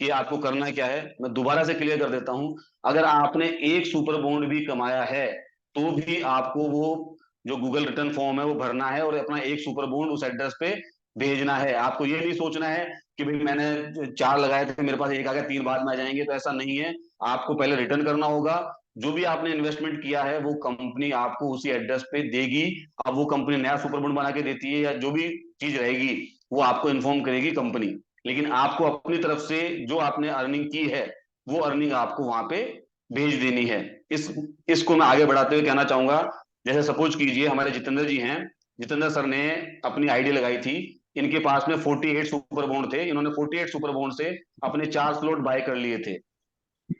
Speaker 5: कि आपको करना क्या है। मैं दोबारा से क्लियर कर देता हूं, अगर आपने एक सुपर बॉन्ड भी कमाया है तो भी आपको वो जो गूगल रिटर्न फॉर्म है वो भरना है और अपना एक सुपर बॉन्ड उस एड्रेस पे भेजना है। आपको ये नहीं सोचना है कि भाई मैंने 4 लगाए थे, मेरे पास 1 आ गया, 3 बाद में आ जाएंगे, तो ऐसा नहीं है। आपको पहले रिटर्न करना होगा। जो भी आपने इन्वेस्टमेंट किया है वो कंपनी आपको उसी एड्रेस पे देगी। अब वो कंपनी नया सुपर बॉन्ड बना के देती है या जो भी चीज रहेगी वो आपको इन्फॉर्म करेगी कंपनी। लेकिन आपको अपनी तरफ से जो आपने अर्निंग की है वो अर्निंग आपको वहां पे भेज देनी है। इसको मैं आगे बढ़ाते हुए कहना चाहूंगा, जैसे सपोज कीजिए हमारे जितेंद्र जी हैं, जितेंद्र सर ने अपनी आईडी लगाई थी, इनके पास में 48 सुपर बॉन्ड थे, इन्होंने 48 सुपर बॉन्ड से अपने 4 स्लॉट बाय कर लिए थे।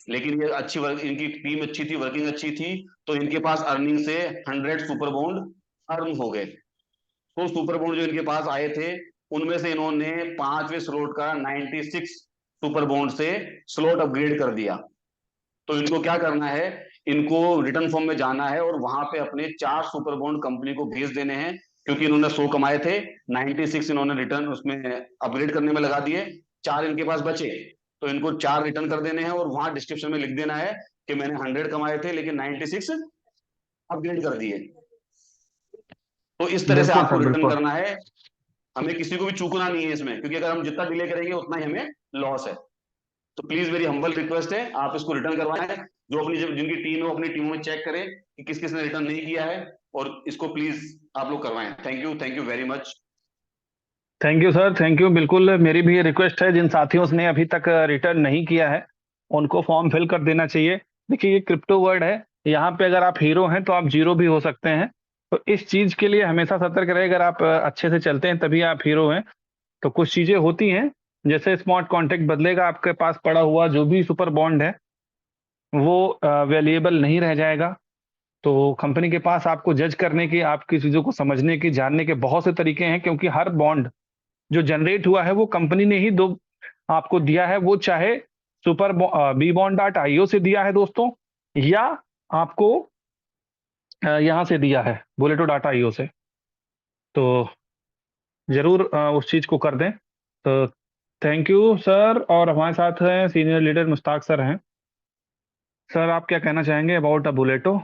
Speaker 5: लेकिन ये अच्छी वर्क, इनकी टीम अच्छी थी, वर्किंग अच्छी थी, तो इनके पास अर्निंग से 100 सुपर बॉन्ड अर्न हो गए। तो सुपर बॉन्ड जो इनके पास आए थे उनमें से इन्होंने 5वें स्लॉट का 96 सुपर बॉन्ड से स्लॉट अपग्रेड कर दिया। तो इनको क्या करना है, इनको रिटर्न फॉर्म में जाना है और वहां पे अपने 4 सुपर बॉन्ड कंपनी को भेज देने हैं, क्योंकि इन्होंने 100 कमाए थे, 96 इन्होंने रिटर्न उसमें अपग्रेड करने में लगा दिए, 4 इनके पास बचे, तो इनको 4 रिटर्न कर देने हैं और वहां डिस्क्रिप्शन में लिख देना है कि मैंने 100 कमाए थे लेकिन 96 अपग्रेड कर दिए। तो इस तरह से
Speaker 1: बिल्कुल
Speaker 5: आपको
Speaker 1: सर,
Speaker 5: रिटर्न
Speaker 1: बिल्कुल।
Speaker 5: करना है, हमें किसी को भी चूकना नहीं है इसमें, क्योंकि अगर हम जितना डिले करेंगे उतना ही हमें लॉस है। तो प्लीज मेरी हम्बल रिक्वेस्ट है, आप इसको रिटर्न करवाएं। जो अपनी जिनकी टीम है वो अपनी टीमों में चेक करें कि किस किस ने रिटर्न नहीं किया है, और इसको प्लीज आप लोग करवाएं। Thank you very much.
Speaker 1: Thank you sir, thank you. बिल्कुल मेरी भी ये रिक्वेस्ट है, जिन साथियों ने अभी तक रिटर्न नहीं किया है उनको फॉर्म फिल कर देना चाहिए। देखिए, ये क्रिप्टो वर्ल्ड है, यहाँ पे अगर आप हीरो हैं तो आप जीरो भी हो सकते हैं। तो इस चीज के लिए हमेशा सतर्क रहे। अगर आप अच्छे से चलते हैं तभी आप हीरो हैं। तो कुछ चीजें होती हैं, जैसे स्मार्ट कॉन्ट्रैक्ट बदलेगा, आपके पास पड़ा हुआ जो भी सुपर बॉन्ड है वो वैल्यूएबल नहीं रह जाएगा। तो कंपनी के पास आपको जज करने की, आपकी चीजों को समझने की, जानने के बहुत से तरीके हैं, क्योंकि हर बॉन्ड जो जनरेट हुआ है वो कंपनी ने ही दो आपको दिया है। वो चाहे super B bond dot IO से दिया है दोस्तों, या आपको यहाँ से दिया है बुलेटो डाटा आईओ से। तो जरूर उस चीज को कर दें। तो थैंक यू सर। और हमारे साथ हैं सीनियर लीडर मुश्ताक सर हैं। सर, आप क्या कहना चाहेंगे अबाउट अ बुलेटो?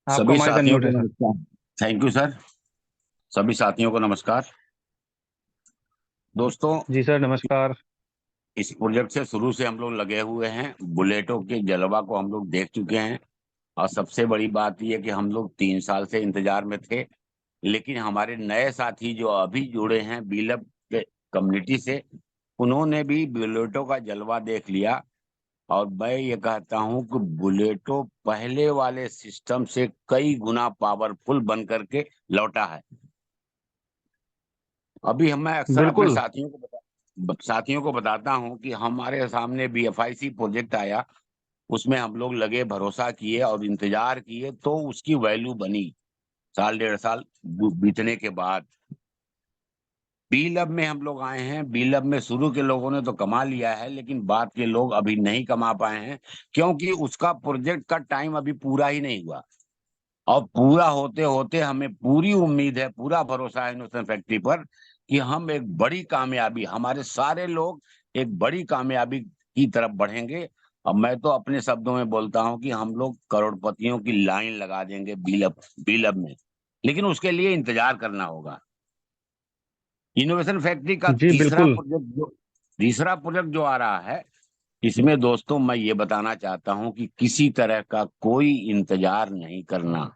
Speaker 1: आपका
Speaker 6: सभी
Speaker 1: माइक
Speaker 6: साथियों
Speaker 1: अनम्यूट
Speaker 6: को
Speaker 1: है सर।
Speaker 6: नमस्कार। Thank you sir. सभी साथियों को नमस्कार। दोस्तों,
Speaker 1: जी सर, नमस्कार।
Speaker 6: इस प्रोजेक्ट से शुरू से हम लोग लगे हुए हैं। बुलेटो के जलवा को हम लोग देख चुके हैं, और सबसे बड़ी बात यह कि हम लोग 3 साल से इंतजार में थे। लेकिन हमारे नए साथी जो अभी जुड़े हैं बीलब के कम्युनिटी से, उन्होंने भी बुलेटो का जलवा देख लिया। और मैं ये कहता हूं कि बुलेटो पहले वाले सिस्टम से कई गुना पावरफुल बन करके लौटा है। अभी मैं अक्सर अपने
Speaker 1: बिल्कुल।
Speaker 6: साथियों को बताता हूं कि हमारे सामने बीएफआईसी प्रोजेक्ट आया, उसमें हम लोग लगे, भरोसा किए और इंतजार किए, तो उसकी वैल्यू बनी। 1.5 साल बीतने के बाद बी लब में हम लोग आए हैं। बी लब में शुरू के लोगों ने तो कमा लिया है, लेकिन बाद के लोग अभी नहीं कमा पाए हैं, क्योंकि उसका प्रोजेक्ट का टाइम अभी पूरा ही नहीं हुआ। और पूरा होते होते हमें पूरी उम्मीद है, पूरा भरोसा है हिंदुस्तान फैक्ट्री पर कि हम एक बड़ी कामयाबी, हमारे सारे लोग एक बड़ी कामयाबी की तरफ बढ़ेंगे। अब मैं तो अपने शब्दों में बोलता हूं कि हम लोग करोड़पतियों की लाइन लगा देंगे बीलब में। लेकिन उसके लिए इंतजार करना होगा। इनोवेशन फैक्ट्री का
Speaker 1: जी बिल्कुल।
Speaker 6: तीसरा प्रोजेक्ट जो आ रहा है, इसमें दोस्तों मैं ये बताना चाहता हूं कि किसी तरह का कोई इंतजार नहीं करना।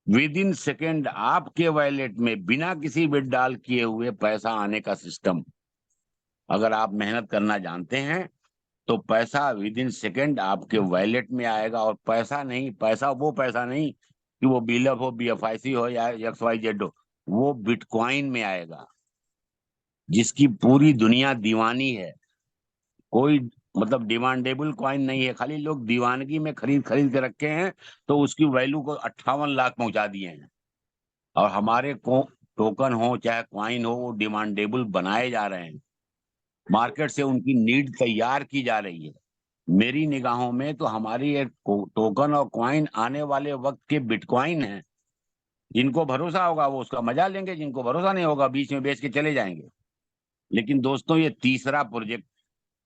Speaker 6: विद इन सेकेंड आपके वॉलेट में बिना किसी विड्रॉल किए हुए पैसा आने का सिस्टम। अगर आप मेहनत करना जानते हैं तो पैसा विद इन सेकेंड आपके वॉलेट में आएगा। और पैसा नहीं, वो पैसा नहीं कि वो बीलब हो, बीएफआईसी हो या XYZ हो, वो बिटकॉइन में आएगा, जिसकी पूरी दुनिया दीवानी है। कोई मतलब डिमांडेबल कॉइन नहीं है, खाली लोग दीवानगी में खरीद खरीद के रखे हैं, तो उसकी वैल्यू को 58 लाख पहुंचा दिए हैं। और हमारे को टोकन हो चाहे क्वाइन हो, वो डिमांडेबल बनाए जा रहे हैं, मार्केट से उनकी नीड तैयार की जा रही है। मेरी निगाहों में तो हमारी ये टोकन और क्वाइन आने वाले वक्त के बिटकॉइन हैं। जिनको भरोसा होगा वो उसका मजा लेंगे, जिनको भरोसा नहीं होगा बीच में बेच के चले जाएंगे। लेकिन दोस्तों, ये तीसरा प्रोजेक्ट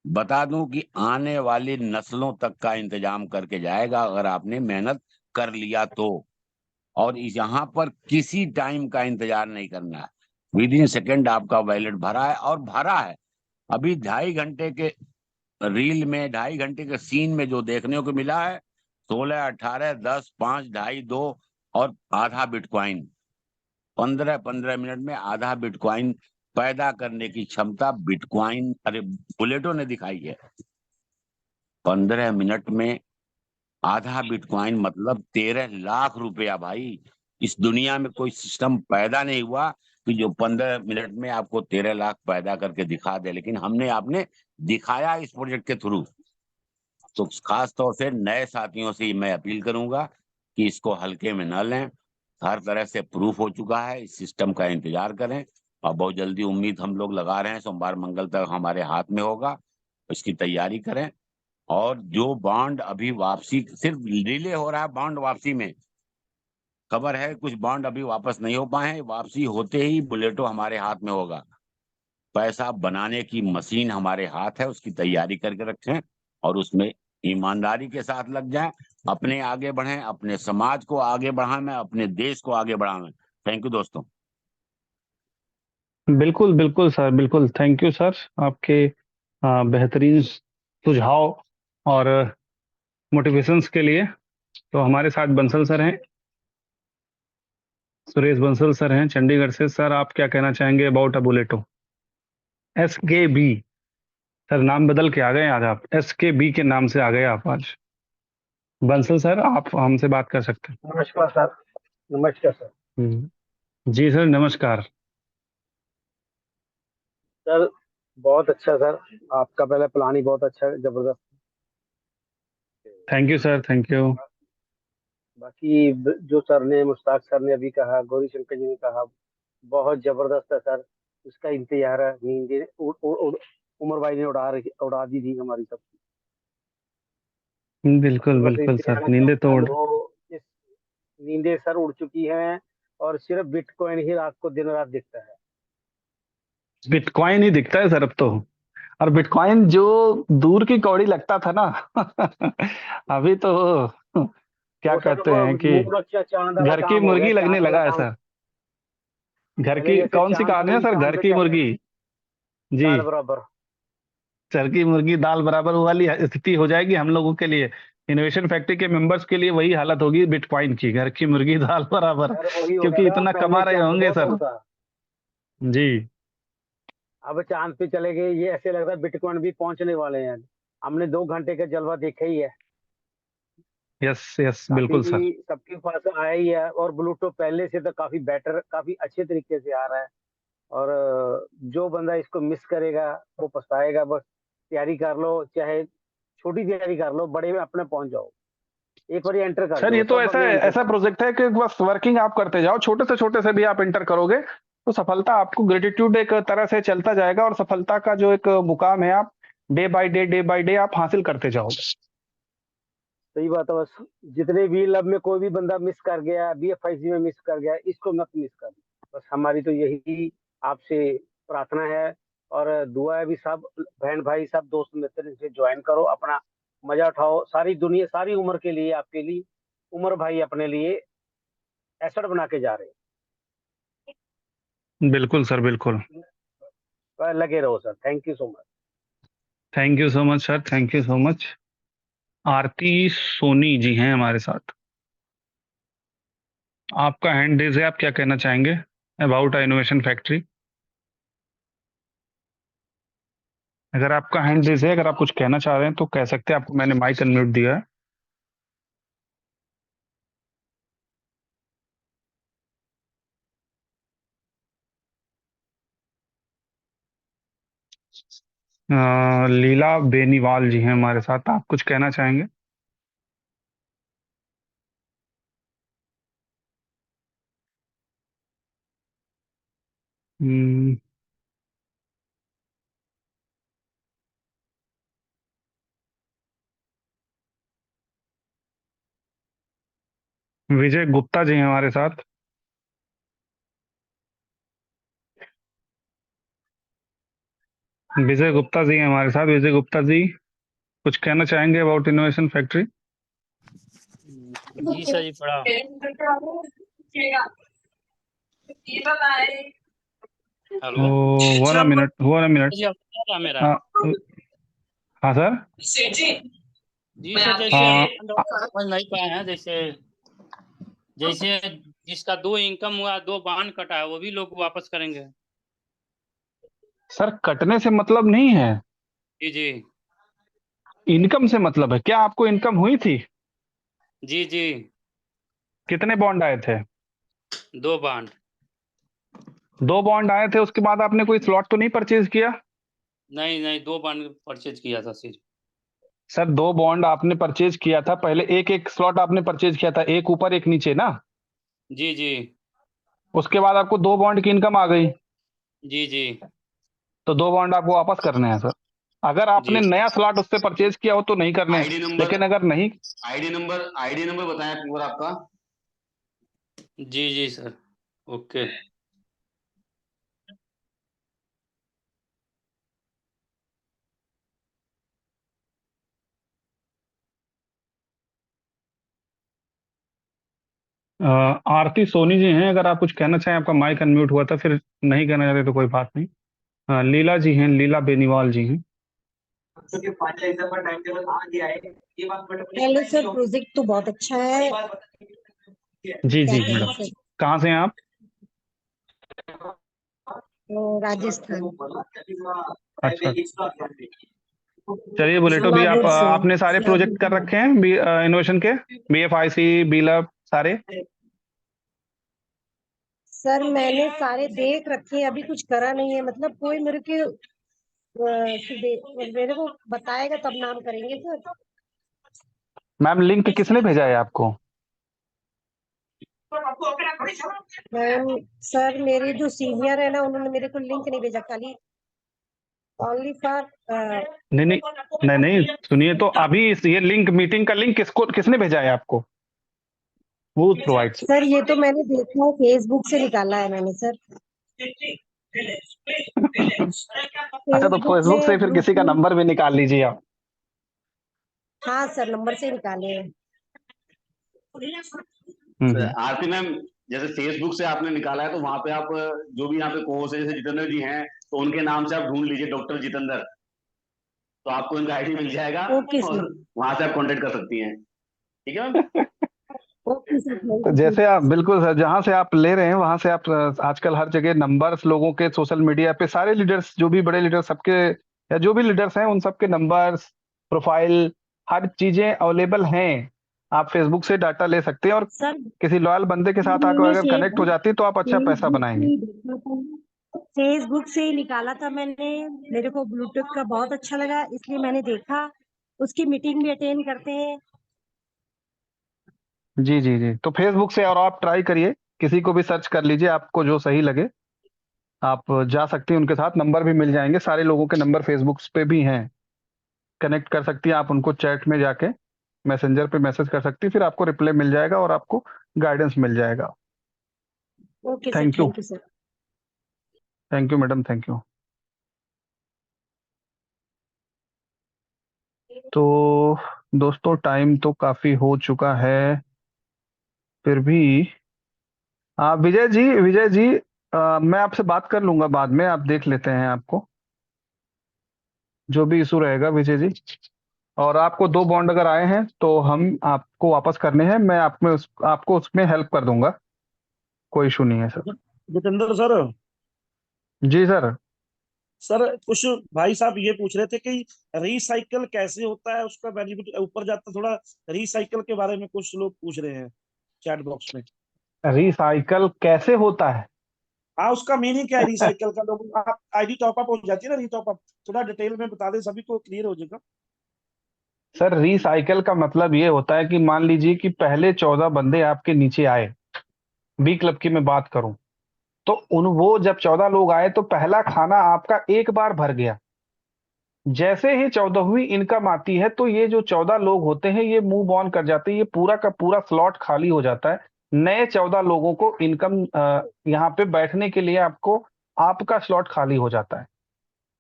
Speaker 6: बता दूं कि आने वाली नस्लों तक का इंतजाम करके जाएगा, अगर आपने मेहनत कर लिया तो। और यहाँ पर किसी टाइम का इंतजार नहीं करना है, विद इन सेकेंड आपका वैलेट भरा है, और भरा है। अभी 2.5 घंटे के रील में, 2.5 घंटे के सीन में जो देखने को मिला है, 16, 18, 10, 5, 2.5, 2 और आधा बिटकॉइन। 15-15 मिनट में आधा बिटकॉइन पैदा करने की क्षमता बिटकॉइन बुलेटो ने दिखाई है। 15 मिनट में आधा बिटकॉइन मतलब 13 लाख रुपया। भाई, इस दुनिया में कोई सिस्टम पैदा नहीं हुआ कि जो 15 मिनट में आपको 13 लाख पैदा करके दिखा दे, लेकिन आपने दिखाया इस प्रोजेक्ट के थ्रू। तो खास तौर से नए साथियों से मैं अपील करूंगा कि इसको हल्के में न लें। हर तरह से प्रूफ हो चुका है, इस सिस्टम का इंतजार करें और बहुत जल्दी उम्मीद हम लोग लगा रहे हैं सोमवार मंगल तक हमारे हाथ में होगा। इसकी तैयारी करें। और जो बॉन्ड अभी वापसी सिर्फ डिले हो रहा है, बॉन्ड वापसी में खबर है कुछ बॉन्ड अभी वापस नहीं हो पाए हैं, वापसी होते ही बुलेटो हमारे हाथ में होगा। पैसा बनाने की मशीन हमारे हाथ है, उसकी तैयारी करके रखें और उसमें ईमानदारी के साथ लग जाएं। अपने आगे बढ़ें, अपने समाज को आगे बढ़ाएं, अपने देश को आगे बढ़ाएं। थैंक यू दोस्तों।
Speaker 1: बिल्कुल बिल्कुल सर, बिल्कुल। थैंक यू सर, आपके बेहतरीन सुझाव और मोटिवेशंस के लिए। तो हमारे साथ बंसल सर हैं, सुरेश बंसल सर हैं चंडीगढ़ से। सर, आप क्या कहना चाहेंगे अबाउट अ बुलेटो? SKB सर, नाम बदल के आ गए आज आप, SKB के नाम से आ गए आप आज। बंसल सर, आप हमसे बात कर सकते हैं।
Speaker 7: नमस्कार सर। नमस्कार सर।
Speaker 1: जी सर, नमस्कार।
Speaker 7: सर बहुत अच्छा सर, आपका पहले प्लान ही बहुत अच्छा है, जबरदस्त।
Speaker 1: Thank you sir, thank you.
Speaker 7: बाकी जो सर ने, मुश्ताक सर ने अभी कहा, गौरी शंकर जी ने कहा, बहुत जबरदस्त है सर। उसका इंतजार है। नींदे उमर भाई ने उड़ा दी थी हमारी सबकी।
Speaker 1: बिल्कुल
Speaker 7: बस
Speaker 1: बिल्कुल सर,
Speaker 7: इंतजार
Speaker 1: नींदे
Speaker 7: कब
Speaker 1: तोड़।
Speaker 7: बंद हो। इस नींदें सर उड़ चुकी हैं और सिर्फ बिटकॉइन ही रात को दिन रात दिखता है।
Speaker 1: बिटकॉइन ही दिखता है सर अब तो। और बिटकॉइन जो दूर की कौड़ी लगता था ना अभी तो क्या
Speaker 7: वो सर
Speaker 1: कहते हैं कि
Speaker 7: मुंह रक्षा चांद वाला
Speaker 1: घर की
Speaker 7: काम हो गया,
Speaker 1: मुर्गी लगने
Speaker 7: चांद वाला
Speaker 1: लगा है
Speaker 7: काम।
Speaker 1: सर। घर
Speaker 7: पहले
Speaker 1: की
Speaker 7: जैसे
Speaker 1: कौन सी
Speaker 7: चांद था
Speaker 1: कहानी
Speaker 7: ना,
Speaker 1: है सर?
Speaker 7: चांद
Speaker 1: घर
Speaker 7: पे
Speaker 1: की
Speaker 7: चढ़
Speaker 1: मुर्गी। जी।
Speaker 7: दाल बराबर।
Speaker 1: घर की मुर्गी दाल बराबर वाली स्थिति हो जाएगी हम लोगों के लिए। इनोवेशन फैक्ट्री के मेंबर्स के लिए वही हालत होगी बिटकॉइन की, घर की मुर्गी दाल बराबर।
Speaker 7: सर वही हो
Speaker 1: क्योंकि
Speaker 7: गया,
Speaker 1: इतना
Speaker 7: पहले
Speaker 1: कमा रहे
Speaker 7: चांद
Speaker 1: होंगे
Speaker 7: बहुत
Speaker 1: सर।
Speaker 7: उड़ता।
Speaker 1: जी।
Speaker 7: अब चांद पे चले गए, ये ऐसे लग रहा है बिटकॉइन भी पहुंचने वाले हैं। हमने 2 घंटे का जलवा देखा ही है।
Speaker 1: यस यस,
Speaker 7: काफी
Speaker 1: बिल्कुल सर।
Speaker 7: सबके पास आया ही है, और ब्लूटूथ पहले से तो काफी बेटर, काफी अच्छे तरीके से आ रहा है। और जो बंदा इसको मिस करेगा वो पछताएगा। बस तैयारी कर लो, चाहे छोटी तैयारी कर लो, बड़े में अपने पहुंच जाओ। एक बार एंटर कर
Speaker 1: सर, ये
Speaker 7: दो,
Speaker 1: तो
Speaker 7: सब
Speaker 1: ऐसा
Speaker 7: अपने एंटर
Speaker 1: ऐसा
Speaker 7: कर दो।
Speaker 1: प्रोजेक्ट है कि बस वर्किंग आप करते जाओ, छोटे से भी आप एंटर करोगे तो सफलता आपको, ग्रेटिट्यूड एक तरह से चलता जाएगा और सफलता का जो एक मुकाम है, आप डे बाय डे आप हासिल करते जाओगे।
Speaker 7: सही बात है। बस जितने भी लब में कोई भी बंदा मिस कर गया, BFIC में मिस कर गया, इसको मत मिस कर। बस हमारी तो यही आपसे प्रार्थना है। और दुआ है भी, सब बहन भाई सब दोस्त मित्र इसे ज्वाइन करो, अपना मजा उठाओ। सारी दुनिया, सारी उम्र के लिए, आपके लिए उमर भाई अपने लिए एसेट बना के जा रहे
Speaker 1: बिल्कुल सर, बिल्कुल।
Speaker 7: हैं। तो लगे रहो sir. Thank you so much.
Speaker 1: Thank you so much sir, thank you so much. Aarti Soni ji हैं हमारे साथ। आपका हैंड रेज है, आप क्या कहना चाहेंगे अबाउट इनोवेशन फैक्ट्री? अगर आपका हैंड रेज है, अगर आप कुछ कहना चाह रहे हैं तो कह सकते हैं, आपको मैंने माइक अनम्यूट दिया है। लीला बेनीवाल जी हैं हमारे साथ, आप कुछ कहना चाहेंगे? हम्म, विजय गुप्ता जी हैं हमारे साथ। विजय गुप्ता जी हैं हमारे साथ। विजय गुप्ता जी, कुछ कहना चाहेंगे अबाउट इनोवेशन फैक्ट्री?
Speaker 8: जी सर जी, पढ़ा। Hello
Speaker 1: one minute.
Speaker 8: जी, आपको क्या था मेरा?
Speaker 1: हाँ सर।
Speaker 8: जी सर, जैसे
Speaker 1: हाँ
Speaker 8: हम लोग समझ नहीं पाए हैं। जैसे जैसे जिसका 2 इनकम हुआ, 2 बांड कटा है, वो भी लोग वापस करेंगे।
Speaker 1: सर कटने से मतलब नहीं है,
Speaker 8: जी, जी।
Speaker 1: इनकम से मतलब है। क्या आपको इनकम हुई थी?
Speaker 8: जी, जी।
Speaker 1: कितने बॉन्ड आए थे?
Speaker 8: 2 बांड।
Speaker 1: 2 बॉन्ड आए थे, उसके बाद आपने कोई स्लॉट तो नहीं परचेज किया?
Speaker 8: नहीं, नहीं, 2 बांड परचेज़ किया था सिर्फ़।
Speaker 1: सर 2 बॉन्ड आपने परचेज किया था, पहले एक-एक स्लॉट आपने परचेज किया था, एक ऊपर एक नीचे ना?
Speaker 8: जी, जी।
Speaker 1: उसके बाद आपको 2 बॉन्ड की इनकम आ गई,
Speaker 8: जी, जी।
Speaker 1: तो 2 बॉन्ड आपको वापस करने हैं सर। अगर आपने
Speaker 8: जी।
Speaker 1: नया स्लॉट उससे परचेज किया हो तो नहीं करने हैं,
Speaker 5: आईडी नंबर
Speaker 1: लेकिन अगर नहीं
Speaker 5: आईडी नंबर बताएं एक बार आपका।
Speaker 8: जी, जी सर। ओके।
Speaker 1: आरती सोनी जी हैं, अगर आप कुछ कहना चाहें। आपका माइक अनम्यूट हुआ था, फिर नहीं कहना चाहते तो कोई बात नहीं। लीला जी हैं, लीला बेनीवाल जी हैं।
Speaker 9: हेलो सर, प्रोजेक्ट तो बहुत अच्छा है।
Speaker 1: जी
Speaker 9: क्या
Speaker 1: जी
Speaker 9: कहें
Speaker 1: मैडम,
Speaker 9: सर?
Speaker 1: कहाँ से हैं आप?
Speaker 9: राजस्थान।
Speaker 1: अच्छा, चलिए बुलेटो भी, आप
Speaker 9: नागौर से।
Speaker 1: आपने सारे प्रोजेक्ट कर रखे हैं इनोवेशन के, BFIC, बीलब सारे?
Speaker 9: सर मैंने सारे देख रखे हैं, अभी कुछ करा नहीं है। मतलब कोई मेरे को बताएगा तब नाम करेंगे सर।
Speaker 1: मैम लिंक किसने भेजा है आपको?
Speaker 9: मैम सर, मेरे जो सीनियर है ना, उन्होंने मेरे को लिंक नहीं भेजा, खाली ओनली फॉर
Speaker 1: नहीं नहीं नहीं नहीं, सुनिए तो, अभी ये लिंक, मीटिंग का लिंक किसने भेजा है आपको? वो प्रोवाइड।
Speaker 9: सर ये तो मैंने देखा है, फेसबुक से निकाला है मैंने सर।
Speaker 1: अच्छा, तो
Speaker 9: फेसबुक
Speaker 1: फेसबुक से
Speaker 9: में
Speaker 1: फिर
Speaker 9: ग्रुप
Speaker 1: किसी का
Speaker 9: में।
Speaker 1: नंबर भी निकाल लीजिए आप।
Speaker 9: हाँ सर, नंबर से निकाले हैं।
Speaker 5: आरती मैम, जैसे फेसबुक से आपने निकाला है तो वहां पे आप जो भी यहाँ पे कोर्स है, जैसे जितेंद्र जी हैं, तो उनके नाम से आप ढूंढ लीजिए डॉक्टर जितेंद्र, तो आपको इनका आईडी मिल जाएगा
Speaker 9: ओके
Speaker 5: और
Speaker 9: सर।
Speaker 5: वहां से आप कांटेक्ट कर सकती हैं। ठीक है मैम।
Speaker 9: ओके सर, थैंक
Speaker 1: तो
Speaker 9: यू सर।
Speaker 1: जैसे आप, बिल्कुल सर, जहां से आप ले रहे हैं वहां से आप, आजकल हर जगह नंबर्स लोगों के सोशल मीडिया पे, सारे लीडर्स, जो भी बड़े लीडर्स सबके, या जो भी लीडर्स हैं उन सबके नंबर्स, प्रोफाइल, हर चीजें अवेलेबल हैं। आप फेसबुक से डाटा ले सकते हैं, और
Speaker 9: सर
Speaker 1: किसी लॉयल बंदे के साथ आकर
Speaker 9: मैंने
Speaker 1: अगर कनेक्ट हो जाती तो आप अच्छा पैसा
Speaker 9: फेसबुक से
Speaker 1: बनाएंगे।
Speaker 9: ही देखा था, फेसबुक से ही निकाला था मैंने। मेरे को ब्लूटूथ का बहुत अच्छा लगा, इसलिए मैंने देखा। उसकी मीटिंग भी अटेंड करते हैं।
Speaker 1: जी जी जी, तो फेसबुक से, और आप ट्राई करिए, किसी को भी सर्च कर लीजिए, आपको जो सही लगे आप जा सकती हैं उनके साथ। नंबर भी मिल जाएंगे, सारे लोगों के नंबर फेसबुक पे भी हैं, कनेक्ट कर सकती हैं आप उनको। चैट में जाके मैसेंजर पे मैसेज कर सकती हैं, फिर आपको रिप्लाई मिल जाएगा और आपको गाइडेंस मिल जाएगा।
Speaker 9: Okay sir,
Speaker 1: thank you.
Speaker 9: Thank you sir.
Speaker 1: Thank you madam, thank you. तो दोस्तों, टाइम तो काफी हो चुका है, फिर भी विजय जी, मैं आपसे बात कर लूंगा बाद में, आप देख लेते हैं आपको जो भी इशू रहेगा विजय जी। और आपको 2 बॉन्ड अगर आए हैं तो हम आपको वापस करने हैं, मैं आपको उसमें हेल्प कर दूंगा, कोई इशू नहीं है सर।
Speaker 3: जितेंद्र सर,
Speaker 1: जी सर।
Speaker 3: सर कुछ भाई साहब ये पूछ रहे थे कि रिसाइकल कैसे होता है, उसका बेनिफिट ऊपर जाता, थोड़ा रिसाइकल के बारे में कुछ लोग पूछ रहे हैं चैट बॉक्स में।
Speaker 1: रिसाइकल कैसे होता है?
Speaker 3: हाँ, उसका मीनिंग क्या है रिसाइकल का? लोग आप आईडी टॉप अप हो जाती है ना, रीटॉप अप, थोड़ा डिटेल में बता दें, सभी को क्लियर हो जाएगा।
Speaker 1: सर रिसाइकल का मतलब ये होता है कि मान लीजिए कि पहले 14 बंदे आपके नीचे आए, बी क्लब की मैं बात करूं, तो वो जब 14 लोग आए तो पहला खाना आपका एक बार भर गया। जैसे ही 14वीं इनकम आती है तो ये जो 14 लोग होते हैं ये मूव ऑन कर जाते हैं, ये पूरा का पूरा स्लॉट खाली हो जाता है। नए 14 लोगों को इनकम, यहाँ पे बैठने के लिए आपको, आपका स्लॉट खाली हो जाता है।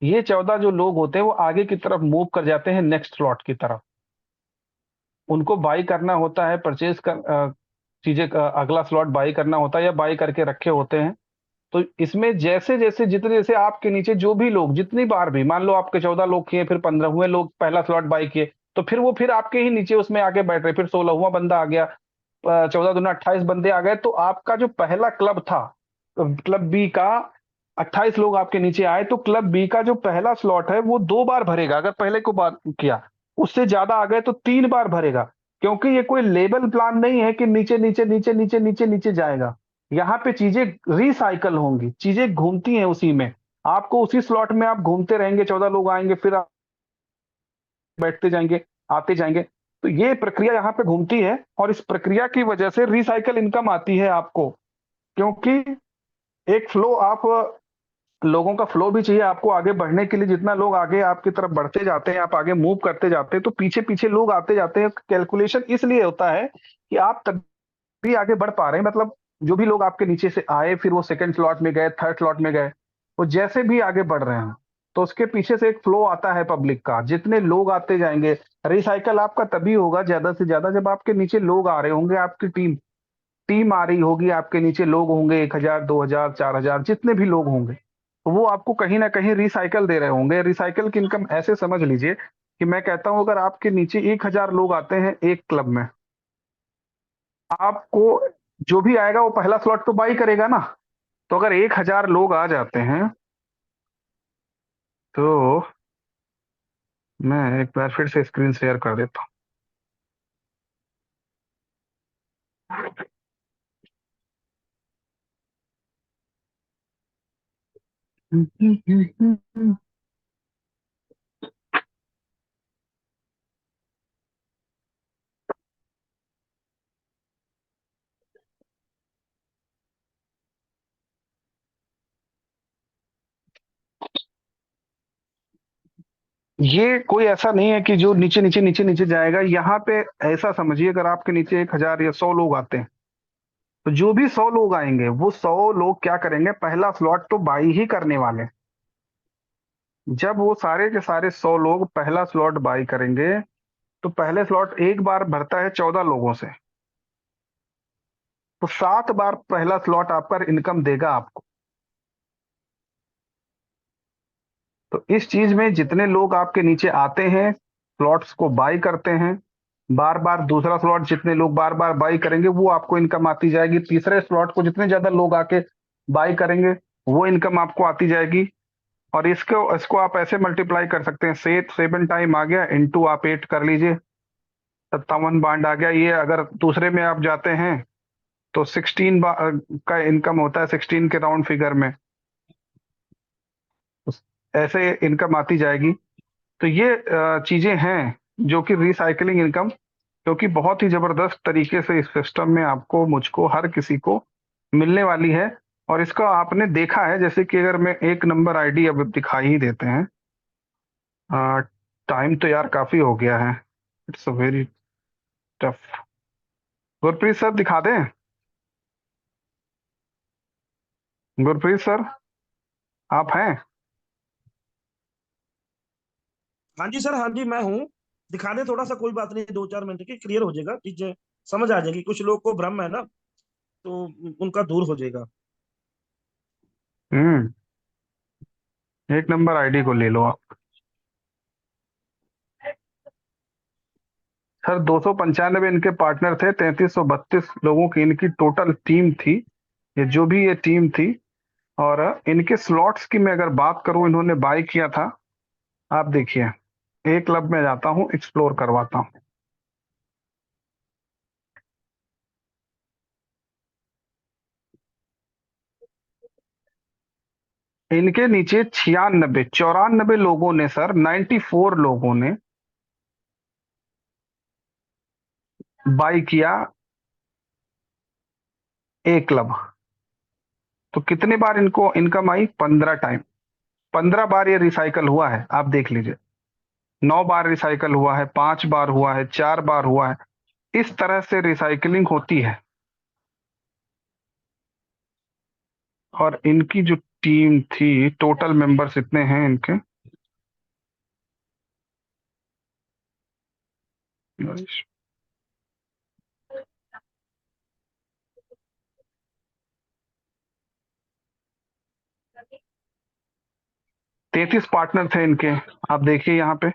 Speaker 1: ये 14 जो लोग होते हैं वो आगे की तरफ मूव कर जाते हैं, नेक्स्ट स्लॉट की तरफ। उनको बाई करना होता है, परचेज कर चीजें, अगला स्लॉट बाई करना होता है या बाई करके रखे होते हैं। तो इसमें जैसे जैसे, जितने जैसे आपके नीचे जो भी लोग, जितनी बार भी, मान लो आपके 14 लोग किए, फिर 15वें लोग पहला स्लॉट बाई किए, तो फिर वो फिर आपके ही नीचे उसमें आके बैठ रहे, फिर 16वां बंदा आ गया, 14 दूना 28 बंदे आ गए, तो आपका जो पहला क्लब था, क्लब बी का 28 लोग आपके नीचे आए, तो क्लब बी का जो पहला स्लॉट है वो 2 बार भरेगा। अगर पहले को बार किया, उससे ज्यादा आ गए तो 3 बार भरेगा। क्योंकि ये कोई लेवल प्लान नहीं है कि नीचे नीचे नीचे नीचे नीचे नीचे जाएगा। यहाँ पे चीजें रिसाइकल होंगी, चीजें घूमती हैं उसी में। आपको उसी स्लॉट में आप घूमते रहेंगे, 14 लोग आएंगे, फिर आप बैठते जाएंगे, आते जाएंगे। तो ये प्रक्रिया यहाँ पे घूमती है, और इस प्रक्रिया की वजह से रिसाइकल इनकम आती है आपको। क्योंकि एक फ्लो, आप लोगों का फ्लो भी चाहिए आपको आगे बढ़ने के लिए। जितना लोग आगे आपकी तरफ बढ़ते जाते हैं, आप आगे मूव करते जाते हैं, तो पीछे पीछे लोग आते जाते हैं। कैलकुलेशन इसलिए होता है कि आप तभी आगे बढ़ पा रहे हैं। मतलब जो भी लोग आपके नीचे से आए, फिर वो सेकंड स्लॉट में गए, थर्ड स्लॉट में गए, वो जैसे भी आगे बढ़ रहे हैं, तो उसके पीछे से एक फ्लो आता है पब्लिक का। जितने लोग आते जाएंगे, रिसाइकल आपका तभी होगा ज्यादा से ज्यादा जब आपके नीचे लोग आ रहे होंगे। आपकी टीम टीम आ रही होगी, आपके नीचे लोग होंगे, 1000 2000 4000 जितने भी लोग होंगे, तो वो आपको कहीं ना कहीं रिसाइकल दे रहे होंगे। रिसाइकल की इनकम ऐसे समझ लीजिए कि मैं कहता हूं, अगर आपके नीचे 1000 लोग आते हैं एक क्लब में, आपको जो भी आएगा वो पहला स्लॉट तो बाई करेगा ना। तो अगर 1000 लोग आ जाते हैं, तो मैं एक बार फिर से स्क्रीन शेयर कर देता हूँ। ये कोई ऐसा नहीं है कि जो नीचे नीचे नीचे नीचे जाएगा। यहाँ पे ऐसा समझिए, अगर आपके नीचे 1000 या 100 लोग आते हैं, तो जो भी 100 लोग आएंगे, वो 100 लोग क्या करेंगे, पहला स्लॉट तो बाई ही करने वाले। जब वो सारे के सारे 100 लोग पहला स्लॉट बाई करेंगे, तो पहले स्लॉट एक बार भरता है 14 लोगों से, तो 7 बार पहला स्लॉट आपका इनकम देगा आपको। तो इस चीज में जितने लोग आपके नीचे आते हैं, स्लॉट्स को बाई करते हैं, बार बार दूसरा स्लॉट जितने लोग बार बार बाई करेंगे, वो आपको इनकम आती जाएगी। तीसरे स्लॉट को जितने ज्यादा लोग आके बाई करेंगे, वो इनकम आपको आती जाएगी। और इसको इसको आप ऐसे मल्टीप्लाई कर सकते हैं, 7 टाइम आ गया, इंटू आप 8 कर लीजिए, 57 बांड आ गया। ये अगर दूसरे में आप जाते हैं, तो 16 का इनकम होता है, 16 के राउंड फिगर में ऐसे इनकम आती जाएगी। तो ये चीजें हैं जो कि रिसाइकलिंग इनकम, क्योंकि बहुत ही जबरदस्त तरीके से इस सिस्टम में आपको, मुझको, हर किसी को मिलने वाली है। और इसका आपने देखा है, जैसे कि अगर मैं एक नंबर आईडी अब दिखाई ही देते हैं। टाइम तो यार काफी हो गया है, it's a very tough. Gurpreet sir दिखा दें? गुरप्रीत सर, आप हैं?
Speaker 3: हाँ जी सर, हाँ जी मैं हूँ। दिखा दे थोड़ा सा, कोई बात नहीं, 2-4 मिनट की क्लियर हो जाएगा, चीजें समझ आ जाएगी। कुछ लोग को भ्रम है ना, तो उनका दूर हो जाएगा।
Speaker 1: हम्म, एक नंबर आईडी को ले लो आप। सर 295 इनके पार्टनर थे, 3332 लोगों की इनकी टोटल टीम थी। ये जो भी ये टीम थी, और इनके स्लॉट्स की मैं अगर बात करूं, इन्होंने बाय किया था। आप देखिए, एक क्लब में जाता हूं, एक्सप्लोर करवाता हूं। इनके नीचे 94 लोगों ने, सर 94 लोगों ने बाय किया एक क्लब। तो कितने बार इनको इनकम आई? 15 टाइम। 15 बार ये रिसाइकल हुआ है, आप देख लीजिए। 9 बार रिसाइकल हुआ है, 5 बार हुआ है, 4 बार हुआ है। इस तरह से रिसाइकलिंग होती है। और इनकी जो टीम थी, टोटल मेंबर्स इतने हैं इनके, 33 पार्टनर थे इनके। आप देखिए यहाँ पे,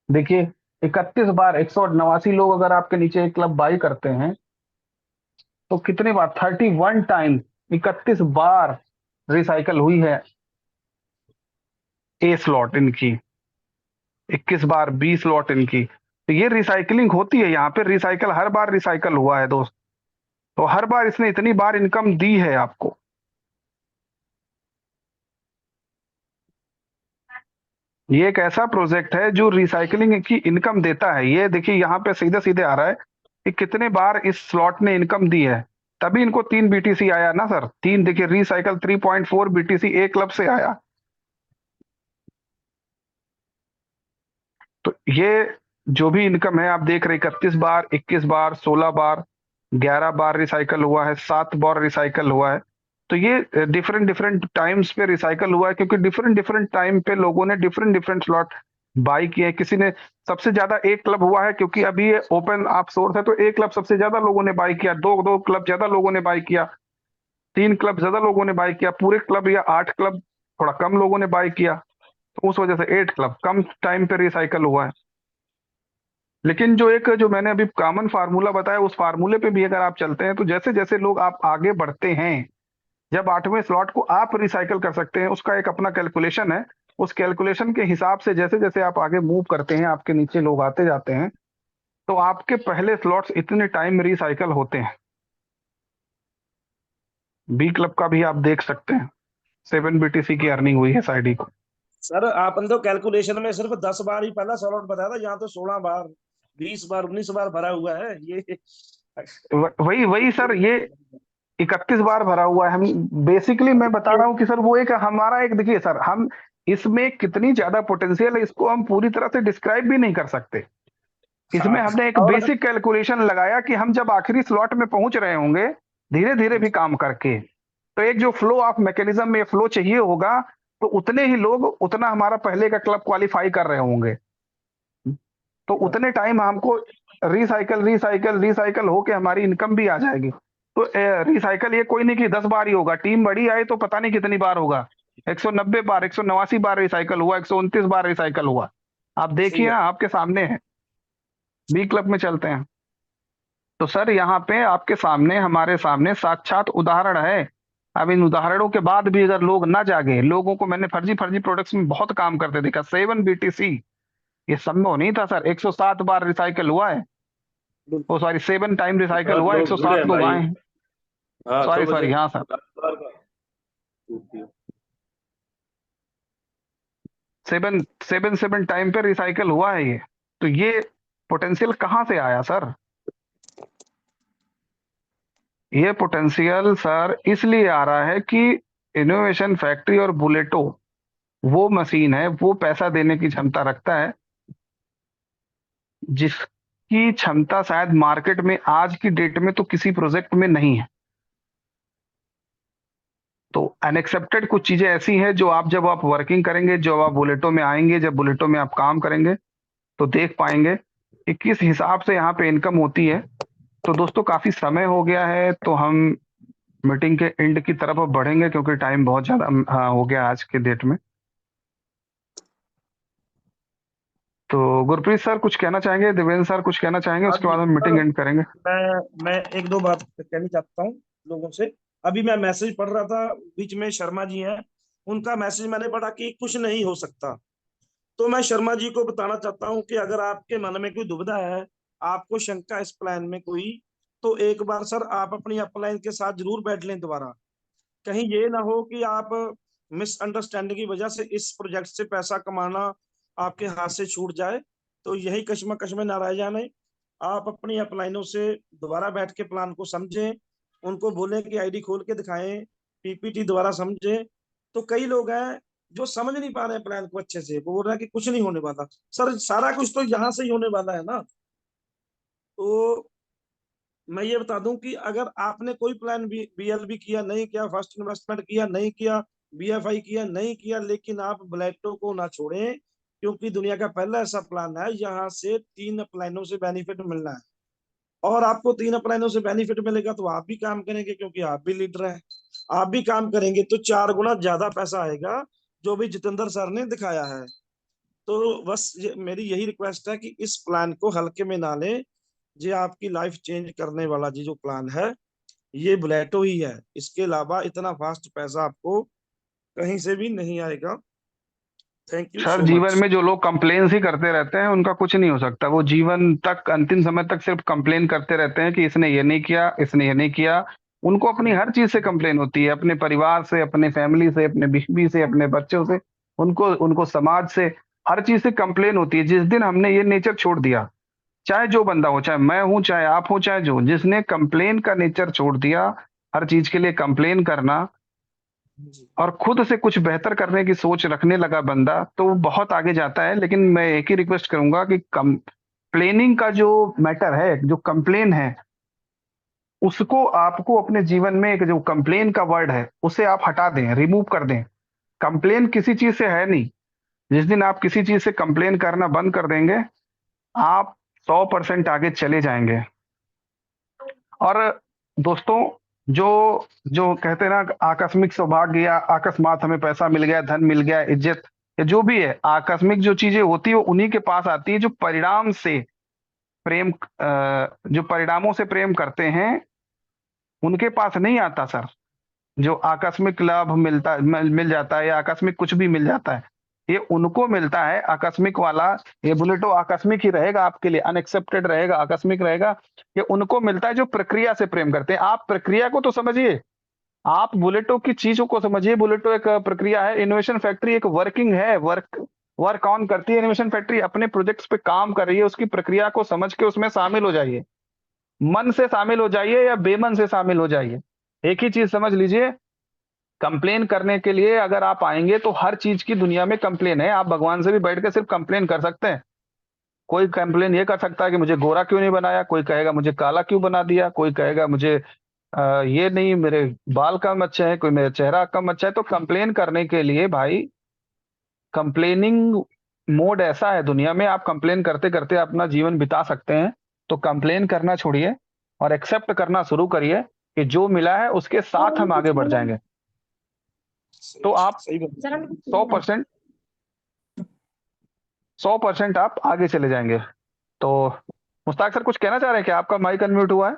Speaker 1: देखिए 31 बार 189 लोग अगर आपके नीचे एक क्लब बाई करते हैं तो कितने बार 31 टाइम 31 बार रिसाइकल हुई है ए स्लॉट इनकी, 21 बार बी स्लॉट इनकी। तो ये रिसाइकलिंग होती है, यहाँ पे रिसाइकल हर बार रिसाइकल हुआ है दोस्त, तो हर बार इसने इतनी बार इनकम दी है आपको। ये एक ऐसा प्रोजेक्ट है जो रिसाइकलिंग की इनकम देता है। ये देखिए यहाँ पे सीधे सीधे आ रहा है कि कितने बार इस स्लॉट ने इनकम दी है, तभी इनको 3 बीटीसी आया ना सर। 3 देखिए रिसाइकल 3.4 बीटीसी ए क्लब से आया। तो ये जो भी इनकम है आप देख रहे 31 बार 21 बार 16 बार 11 बार रिसाइकल हुआ है, 7 बार रिसाइकल हुआ है। तो ये डिफरेंट डिफरेंट टाइम्स पे रिसाइकल हुआ है, क्योंकि डिफरेंट डिफरेंट टाइम पे लोगों ने डिफरेंट डिफरेंट स्लॉट बाई किए हैं। किसी ने सबसे ज्यादा एक क्लब हुआ है, क्योंकि अभी ये ओपन आप सोर्स है, तो एक क्लब सबसे ज्यादा लोगों ने बाई किया, दो क्लब ज्यादा लोगों ने बाई किया, 3 क्लब ज्यादा लोगों ने बाई किया, पूरे क्लब या 8 क्लब थोड़ा कम लोगों ने बाई किया, तो उस वजह से 8 क्लब कम टाइम पे रिसाइकल हुआ है। लेकिन जो मैंने अभी कॉमन फार्मूला बताया, उस फार्मूले पे भी अगर आप चलते हैं तो जैसे जैसे लोग आप आगे बढ़ते हैं, जब 8वें स्लॉट को आप रिसाइकल कर सकते हैं, उसका एक अपना कैलकुलेशन है। उस कैलकुलेशन के हिसाब से जैसे जैसे आप आगे मूव करते हैं, आपके नीचे लोग आते जाते हैं, तो आपके पहले स्लॉट्स इतने टाइम में रिसाइकल होते हैं। बी क्लब का भी आप देख सकते हैं 7 बीटीसी की अर्निंग हुई है साइडी को।
Speaker 3: सर आपने तो कैलकुलेशन में सिर्फ 10 बार ही पहला स्लॉट बताया था, यहाँ तो 16 बार 20 बार 19 बार भरा हुआ है ये।
Speaker 1: वही वही सर, ये 31 बार भरा हुआ है। हम बेसिकली मैं बता रहा हूँ कि सर वो एक हमारा एक, देखिए सर, हम इसमें कितनी ज्यादा पोटेंशियल है इसको हम पूरी तरह से डिस्क्राइब भी नहीं कर सकते। इसमें हमने एक
Speaker 3: और
Speaker 1: बेसिक कैलकुलेशन लगाया कि हम जब आखिरी स्लॉट में पहुंच रहे होंगे धीरे धीरे भी काम करके, तो एक जो फ्लो ऑफ मैकेनिज्म में फ्लो चाहिए होगा, तो उतने ही लोग उतना हमारा पहले का क्लब क्वालिफाई कर रहे होंगे, तो उतने टाइम हमको रिसाइकल रिसाइकल रिसाइकल होके हमारी इनकम भी आ जाएगी। तो रिसाइकल ये कोई नहीं कि 10 बार ही होगा, टीम बड़ी आए तो पता नहीं कितनी बार होगा। 190 बार 189 बार रिसाइकल हुआ, 129 बार रिसाइकल हुआ। आप देखिए ना, आपके सामने है। बी क्लब में चलते हैं तो सर यहाँ पे आपके सामने हमारे सामने साक्षात उदाहरण है। अब इन उदाहरणों के बाद भी अगर लोग ना जागे, लोगों को मैंने फर्जी फर्जी प्रोडक्ट्स में बहुत काम करते देखा। 7 बीटीसी ये संभव नहीं था सर। 107 बार रिसाइकल हुआ है, ओ सॉरी 7 टाइम रिसाइकल हुआ, 107 लोग आए हैं। सॉरी सॉरी, हाँ सर, 7 टाइम पे रिसाइकल हुआ है ये। तो ये पोटेंशियल कहाँ से आया सर? ये पोटेंशियल सर इसलिए आ रहा है कि इनोवेशन फैक्ट्री और बुलेटो वो मशीन है, वो पैसा देने की क्षमता रखता है जिसकी क्षमता शायद मार्केट में आज की डेट में तो किसी प्रोजेक्ट में नहीं है। तो अनएक्सेप्टेड कुछ चीजें ऐसी हैं जो आप जब आप वर्किंग करेंगे, जब आप बुलेटो में आएंगे, जब बुलेटो में आप काम करेंगे तो देख पाएंगे कि किस हिसाब से यहाँ पे इनकम होती है। तो दोस्तों काफी समय हो गया है, तो हम मीटिंग के एंड की तरफ अब बढ़ेंगे क्योंकि टाइम बहुत ज्यादा हो गया आज के डेट में। तो गुरप्रीत सर कुछ कहना चाहेंगे, देवेंद्र सर कुछ कहना चाहेंगे, उसके बाद हम मीटिंग एंड करेंगे।
Speaker 3: मैं एक दो बात कहनी चाहता हूँ लोगों से। अभी मैं मैसेज पढ़ रहा था, बीच में शर्मा जी हैं, उनका मैसेज मैंने पढ़ा कि कुछ नहीं हो सकता। तो मैं शर्मा जी को बताना चाहता हूँ कि अगर आपके मन में कोई दुविधा है, आपको शंका इस प्लान में कोई, तो एक बार सर आप अपनी अपलाइन के साथ जरूर बैठ लें दोबारा। कहीं ये ना हो कि आप मिसअंडरस्टैंडिंग की वजह से इस प्रोजेक्ट से पैसा कमाना आपके हाथ से छूट जाए, तो यही कश्मकश में ना रह जाने। आप अपनी अपलाइनों से दोबारा बैठ के प्लान को समझें, उनको बोलें कि आईडी खोल के दिखाएं, पीपीटी दोबारा समझें। तो कई लोग हैं जो समझ नहीं पा रहे हैं प्लान को अच्छे से, वो बोल रहे हैं कि कुछ नहीं होने वाला। सर सारा कुछ तो यहाँ से ही होने वाला है ना। तो मैं ये बता दूं कि अगर आपने कोई प्लान बीएलबी किया नहीं किया, फर्स्ट इन्वेस्टमेंट किया नहीं किया, बीएफआई किया नहीं किया, लेकिन आप ब्लैटो को ना छोड़ें, क्योंकि दुनिया का पहला ऐसा प्लान है यहाँ से 3 अप्लाइनों से बेनिफिट मिलना है। और आपको 3 अप्लाइनों से बेनिफिट मिलेगा तो आप भी काम करेंगे, क्योंकि आप भी लीडर हैं। आप भी काम करेंगे तो 4 गुना ज्यादा पैसा आएगा जो भी जितेंद्र सर ने दिखाया है। तो बस मेरी यही रिक्वेस्ट है कि इस प्लान को हल्के में ना ले। ये आपकी लाइफ चेंज करने वाला जी जो प्लान है ये बुलेटो ही है। इसके अलावा इतना फास्ट पैसा आपको कहीं से भी नहीं आएगा। थैंक यू
Speaker 1: सर
Speaker 3: सो
Speaker 1: जीवन
Speaker 3: मच।
Speaker 1: में जो लोग कंप्लेन्स ही करते रहते हैं उनका कुछ नहीं हो सकता। वो जीवन तक अंतिम समय तक सिर्फ कंप्लेन करते रहते हैं कि इसने ये नहीं किया, इसने ये नहीं किया। उनको अपनी हर चीज से कंप्लेन होती है, अपने परिवार से, अपने फैमिली से, अपने बीवी से, अपने बच्चों से, उनको उनको समाज से, हर चीज से कंप्लेन होती है। जिस दिन हमने ये नेचर छोड़ दिया, चाहे जो बंदा हो, चाहे मैं हूं, चाहे आप हो, चाहे जो, जिसने कंप्लेन का नेचर छोड़ दिया, हर चीज के लिए कंप्लेन करना, और खुद से कुछ बेहतर करने की सोच रखने लगा बंदा, तो वो बहुत आगे जाता है। लेकिन मैं एक ही रिक्वेस्ट करूंगा कि कंप्लेनिंग का जो मैटर है, जो कंप्लेन है, उसको आपको अपने जीवन में, एक जो कंप्लेन का वर्ड है उसे आप हटा दें, रिमूव कर दें। कंप्लेन किसी चीज से है नहीं। जिस दिन आप किसी चीज से कंप्लेन करना बंद कर देंगे, आप 100% आगे चले जाएंगे। और दोस्तों, जो जो कहते हैं ना, आकस्मिक सौभाग्य या अकस्मात हमें पैसा मिल गया, धन मिल गया, इज्जत, या जो भी है, आकस्मिक जो चीजें होती है वो उन्हीं के पास आती है जो परिणाम से प्रेम, जो परिणामों से प्रेम करते हैं, उनके पास नहीं आता सर। जो आकस्मिक लाभ मिल जाता है, या आकस्मिक कुछ भी मिल जाता है, ये उनको मिलता है। आकस्मिक वाला, ये बुलेटो आकस्मिक ही रहेगा आपके लिए, अनएक्सेप्टेड रहेगा, आकस्मिक रहेगा। ये उनको मिलता है जो प्रक्रिया से प्रेम करते हैं। आप प्रक्रिया को तो समझिए, आप बुलेटो की चीजों को समझिए। बुलेटो एक प्रक्रिया है, इनोवेशन फैक्ट्री एक वर्किंग है, वर्क ऑन करती है। इनोवेशन फैक्ट्री अपने प्रोजेक्ट्स पे काम कर रही है, उसकी प्रक्रिया को समझ के उसमें शामिल हो जाइए। मन से शामिल हो जाइए या बेमन से शामिल हो जाइए, एक ही चीज समझ लीजिए। कंप्लेन करने के लिए अगर आप आएंगे तो हर चीज की दुनिया में कंप्लेन है। आप भगवान से भी बैठ के सिर्फ कंप्लेन कर सकते हैं। कोई कंप्लेन ये कर सकता है कि मुझे गोरा क्यों नहीं बनाया, कोई कहेगा मुझे काला क्यों बना दिया, कोई कहेगा मुझे ये नहीं, मेरे बाल कम अच्छे हैं, कोई मेरा चेहरा कम अच्छा है। तो कंप्लेन करने के लिए भाई, कंप्लेनिंग मोड ऐसा है दुनिया में, आप कंप्लेन करते करते अपना जीवन बिता सकते हैं। तो कंप्लेन करना छोड़िए और एक्सेप्ट करना शुरू करिए कि जो मिला है उसके साथ हम आगे बढ़ जाएंगे। तो आप
Speaker 3: सही बात।
Speaker 1: 100% 100% आप आगे चले जाएंगे। तो मुश्ताक सर कुछ कहना चाह रहे हैं क्या? आपका माइक अनम्यूट हुआ है।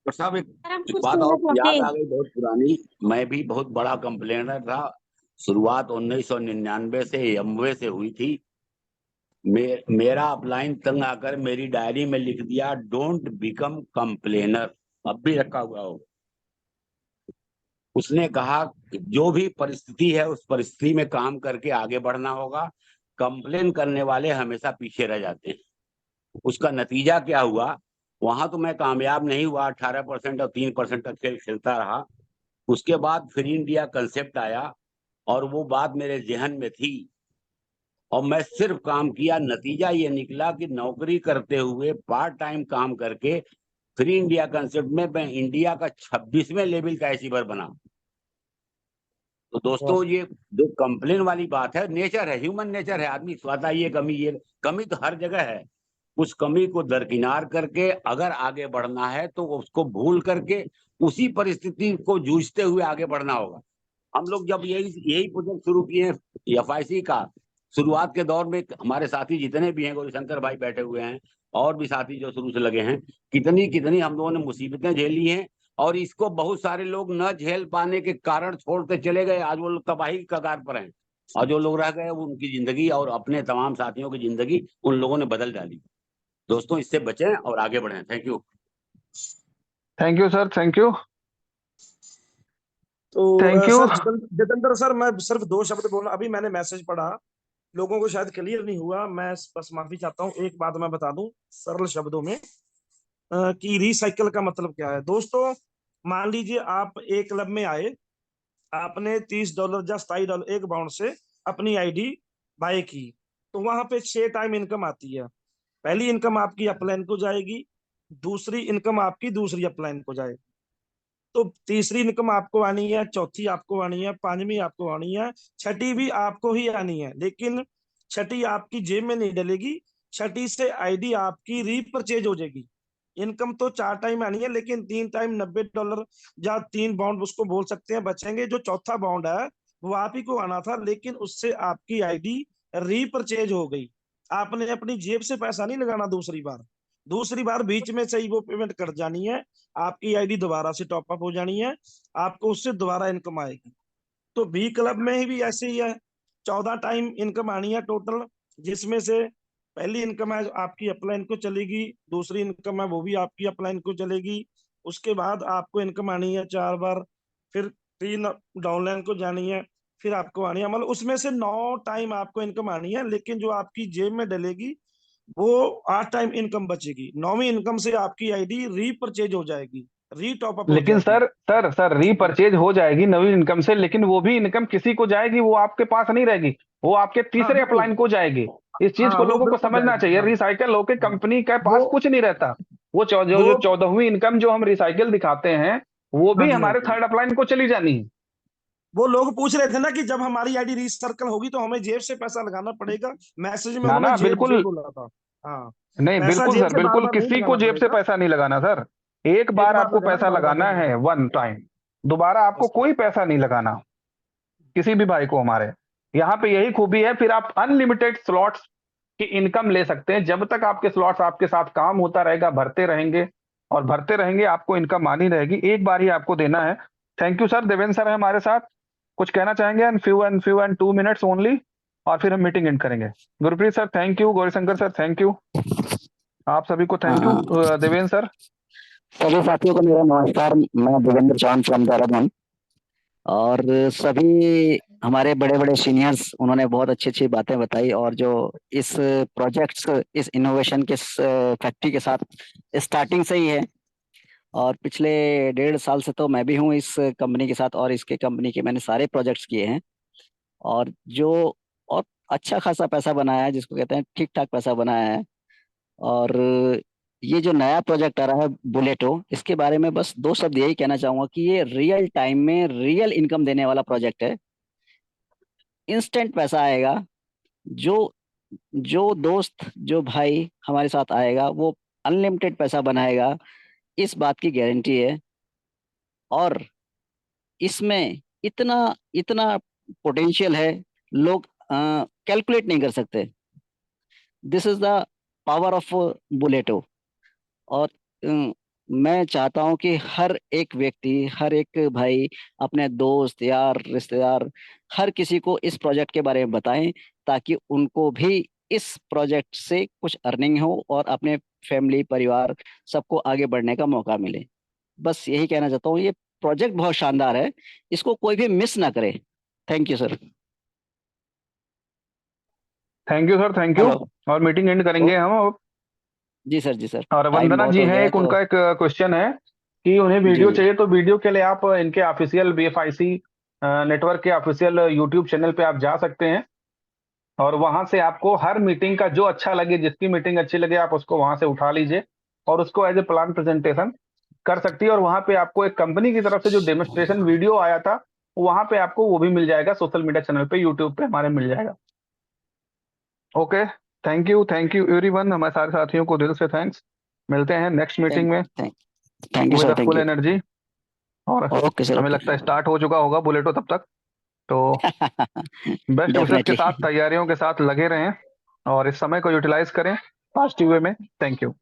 Speaker 6: और साहब एक
Speaker 9: सर, हम
Speaker 6: एक
Speaker 9: कुछ
Speaker 6: बात
Speaker 9: कहना
Speaker 6: और
Speaker 9: चाहते
Speaker 6: याद
Speaker 9: हैं।
Speaker 6: आ गई, बहुत पुरानी। मैं भी बहुत बड़ा कंप्लेनर था। शुरुआत 1999 से एमवे से हुई थी। मेरा अपलाइन तंग आकर मेरी डायरी में लिख दिया, डोंट बिकम कंप्लेनर। अब भी रखा हुआ हो। उसने कहा कि जो भी परिस्थिति है उस परिस्थिति में काम करके आगे बढ़ना होगा। कंप्लेन करने वाले हमेशा पीछे रह जाते हैं। उसका नतीजा क्या हुआ? वहां तो मैं कामयाब नहीं हुआ, 18% और 3% का खेल खेलता रहा। उसके बाद फ्री इंडिया कंसेप्ट आया और वो बात मेरे जहन में थी और मैं सिर्फ काम किया। नतीजा ये निकला कि नौकरी करते हुए पार्ट टाइम काम करके फ्री इंडिया कंसेप्ट में मैं इंडिया का 26वें लेवल का अचीवर बना। तो दोस्तों, ये जो कंप्लेन वाली बात है, नेचर है, ह्यूमन नेचर है। आदमी सोचता है ये कमी तो हर जगह है। उस कमी को दरकिनार करके अगर आगे बढ़ना है तो उसको भूल करके उसी परिस्थिति को जूझते हुए आगे बढ़ना होगा। हम लोग जब यही प्रोजेक्ट शुरू किए एफआईसी का, शुरुआत के दौर में हमारे साथी जितने भी हैं, गौरीशंकर भाई बैठे हुए हैं और भी साथी जो शुरू से लगे हैं, कितनी कितनी हम लोगों ने मुसीबतें झेली हैं। और इसको बहुत सारे लोग न झेल पाने के कारण छोड़ते चले गए। आज वो लोग तबाही की कगार पर हैं और जो लोग रह गए वो उनकी जिंदगी और अपने तमाम साथियों की जिंदगी उन लोगों ने बदल डाली। दोस्तों, इससे बचें और आगे बढ़ें। Thank you.
Speaker 1: Thank you sir, thank you,
Speaker 3: तो
Speaker 1: thank you.
Speaker 3: Sir Jitendra sir, मैं सिर्फ 2 शब्द बोलना। अभी मैंने मैसेज पढ़ा, लोगों को शायद क्लियर नहीं हुआ। मैं बस माफी चाहता हूँ। एक बात मैं बता दूं सरल शब्दों में, कि रिसाइकल का मतलब क्या है। दोस्तों, मान लीजिए आप एक क्लब में आए, आपने $30 या $27 एक बाउंड से अपनी आईडी बाय की, तो वहां पे 6 टाइम इनकम आती है। पहली इनकम आपकी अपलाइन को जाएगी, दूसरी इनकम आपकी दूसरी अपलाइन को जाएगी, तो तीसरी इनकम आपको आनी है, चौथी आपको आनी है, पांचवी आपको आनी है, छठी भी आपको ही आनी है। लेकिन छठी आपकी जेब में नहीं डलेगी, छठी से आईडी आपकी रीपरचेज हो जाएगी। इनकम तो 4 टाइम आनी है, लेकिन 3 टाइम $90 या 3 बाउंड उसको बोल सकते हैं बचेंगे। जो चौथा बाउंड है वो आप ही को आना था, लेकिन उससे आपकी आईडी रीपरचेज हो गई। आपने अपनी जेब से पैसा नहीं लगाना दूसरी बार बीच में से ही वो पेमेंट कट जानी है, आपकी आईडी दोबारा से टॉपअप हो जानी है, आपको उससे दोबारा इनकम आएगी। तो बी क्लब में भी ऐसे ही है, 14 टाइम इनकम आनी है टोटल, जिसमें से पहली इनकम है आपकी अपलाइन को चलेगी, दूसरी इनकम है वो भी आपकी अपलाइन को चलेगी, उसके बाद आपको इनकम आनी है 4 बार, फिर 3 डाउनलाइन को जानी है, फिर आपको आनी है, मतलब उसमें से 9 टाइम आपको इनकम आनी है, लेकिन जो आपकी जेब में डलेगी वो 8 टाइम इनकम बचेगी। 9वीं इनकम से आपकी आईडी रीपरचेज हो जाएगी, रीटॉपअप हो
Speaker 1: लेकिन
Speaker 3: जाएगी।
Speaker 1: सर रीपरचेज हो जाएगी नवी इनकम से, लेकिन वो भी इनकम किसी को जाएगी, वो आपके पास नहीं रहेगी, वो आपके
Speaker 3: हाँ
Speaker 1: तीसरे
Speaker 3: बिल्कुल।
Speaker 1: अपलाइन को जाएगी। इस चीज
Speaker 3: हाँ
Speaker 1: को
Speaker 3: वो
Speaker 1: लोगों को
Speaker 3: बिल्कुल
Speaker 1: समझना
Speaker 3: जाएगी।
Speaker 1: चाहिए।
Speaker 3: हाँ
Speaker 1: रिसाइकल होके
Speaker 3: हाँ।
Speaker 1: कंपनी के
Speaker 3: वो
Speaker 1: पास कुछ नहीं रहता। वो
Speaker 3: वो
Speaker 1: जो 14वीं इनकम जो हम रिसाइकल दिखाते हैं, वो
Speaker 3: हाँ
Speaker 1: भी
Speaker 3: जी हाँ
Speaker 1: हमारे
Speaker 3: जी।
Speaker 1: थर्ड अपलाइन को चली जानी है।
Speaker 3: वो लोग पूछ रहे थे ना कि जब हमारी आईडी रीसर्कल होगी तो हमें जेब से पैसा लगाना पड़ेगा, मैसेज में
Speaker 1: ना
Speaker 3: उन्होंने
Speaker 1: ना,
Speaker 3: जेब जेब
Speaker 1: बिल्कुल
Speaker 3: बोला था। हाँ,
Speaker 1: नहीं,
Speaker 3: पैसा
Speaker 1: बिल्कुल
Speaker 3: जेब
Speaker 1: सर,
Speaker 3: से बार
Speaker 1: बिल्कुल
Speaker 3: बार नहीं
Speaker 1: किसी को
Speaker 3: लगाना
Speaker 1: जेब से
Speaker 3: पड़ेगा,
Speaker 1: पैसा नहीं लगाना सर। एक
Speaker 3: एक
Speaker 1: बार
Speaker 3: बार
Speaker 1: आपको
Speaker 3: लगाना,
Speaker 1: पैसा
Speaker 3: बार बार
Speaker 1: लगाना
Speaker 3: नहीं
Speaker 1: है,
Speaker 3: लगाना।
Speaker 1: One time. दोबारा आपको
Speaker 3: बस बस।
Speaker 1: कोई पैसा नहीं लगाना, किसी भी भाई को हमारे यहाँ पे यही खूबी है। फिर आप अनलिमिटेड स्लॉट्स की इनकम ले सकते हैं, जब तक आपके स्लॉट्स आपके साथ काम होता रहेगा, भरते रहेंगे और भरते रहेंगे, आपको इनकम आनी रहेगी। एक बार ही आपको देना है। Thank you sir. Devendra sir है हमारे साथ, कुछ कहना चाहेंगे? And few and 2 minutes only, और फिर हम मीटिंग एंड करेंगे। Gurpreet sir thank you, Gaurishankar sir thank you, आप सभी को थैंक यू।
Speaker 2: हाँ,
Speaker 1: देवेंद्र सर।
Speaker 2: सभी साथियों को मेरा नमस्कार। मैं देवेंद्र चौहान फ्रॉम देहरादून। और सभी हमारे बड़े बड़े सीनियर्स, उन्होंने बहुत अच्छी अच्छी बातें बताई, और जो इस प्रोजेक्ट्स, इस इनोवेशन के फैक्ट्री के साथ स्टार्टिंग से ही है, और पिछले 1.5 साल से तो मैं भी हूँ इस कंपनी के साथ, और इसके कंपनी के मैंने सारे प्रोजेक्ट्स किए हैं, और जो और अच्छा खासा पैसा बनाया है, जिसको कहते हैं ठीक ठाक पैसा बनाया है। और ये जो नया प्रोजेक्ट आ रहा है बुलेटो, इसके बारे में बस 2 शब्द यही कहना चाहूंगा कि ये रियल टाइम में रियल इनकम देने वाला प्रोजेक्ट है। इंस्टेंट पैसा आएगा। जो जो दोस्त, जो भाई हमारे साथ आएगा, वो अनलिमिटेड पैसा बनाएगा, इस बात की गारंटी है। और इसमें इतना इतना पोटेंशियल है, लोग कैलकुलेट नहीं कर सकते। This is the power of Bulleto. और मैं चाहता हूं कि हर एक व्यक्ति, हर एक भाई अपने दोस्त, यार, रिश्तेदार, हर किसी को इस प्रोजेक्ट के बारे में बताएं, ताकि उनको भी इस प्रोजेक्ट से कुछ अर्निंग हो और अपने फैमिली, परिवार, सबको आगे बढ़ने का मौका मिले। बस यही कहना चाहता हूँ। ये प्रोजेक्ट बहुत शानदार है, इसको कोई भी मिस ना करे। Thank you sir.
Speaker 1: Thank you sir, thank you.
Speaker 2: Hello.
Speaker 1: और मीटिंग एंड करेंगे हम।
Speaker 2: जी सर, जी सर,
Speaker 1: और
Speaker 2: टाइम
Speaker 1: वंदना
Speaker 2: बहुत
Speaker 1: जी
Speaker 2: हो
Speaker 1: हैं,
Speaker 2: गया है
Speaker 1: एक
Speaker 2: तो।
Speaker 1: उनका एक क्वेश्चन है कि उन्हें
Speaker 2: जी
Speaker 1: वीडियो
Speaker 2: जी।
Speaker 1: चाहिए, तो वीडियो के लिए आप इनके ऑफिशियल BFIC नेटवर्क के ऑफिशियल यूट्यूब चैनल पे आप जा सकते हैं, और वहां से आपको हर मीटिंग का जो अच्छा लगे, जिसकी मीटिंग अच्छी लगे, आप उसको वहां से उठा लीजिए और उसको एज ए प्लान प्रेजेंटेशन कर सकती है। और वहां पे आपको एक कंपनी की तरफ से जो डेमोस्ट्रेशन वीडियो आया था, वहां पे आपको वो भी मिल जाएगा, सोशल मीडिया चैनल पे, यूट्यूब पे हमारे मिल जाएगा। ओके, थैंक यू एवरीवन, हमारे सारे साथियों को दिल से थैंक्स। मिलते हैं नेक्स्ट मीटिंग
Speaker 2: थैंक
Speaker 1: में
Speaker 2: thank thank you
Speaker 1: with
Speaker 2: sir,
Speaker 1: a
Speaker 2: thank
Speaker 1: full
Speaker 2: you.
Speaker 1: Energy. और
Speaker 2: ओके सर,
Speaker 1: हमें
Speaker 2: ओके।
Speaker 1: लगता है स्टार्ट हो चुका होगा बुलेटो तब तक। तो बेस्ट विशेस के
Speaker 2: डेफिनेटली।
Speaker 1: साथ, तैयारियों के साथ लगे रहें और इस समय को यूटिलाइज करें पॉजिटिव वे में। Thank you.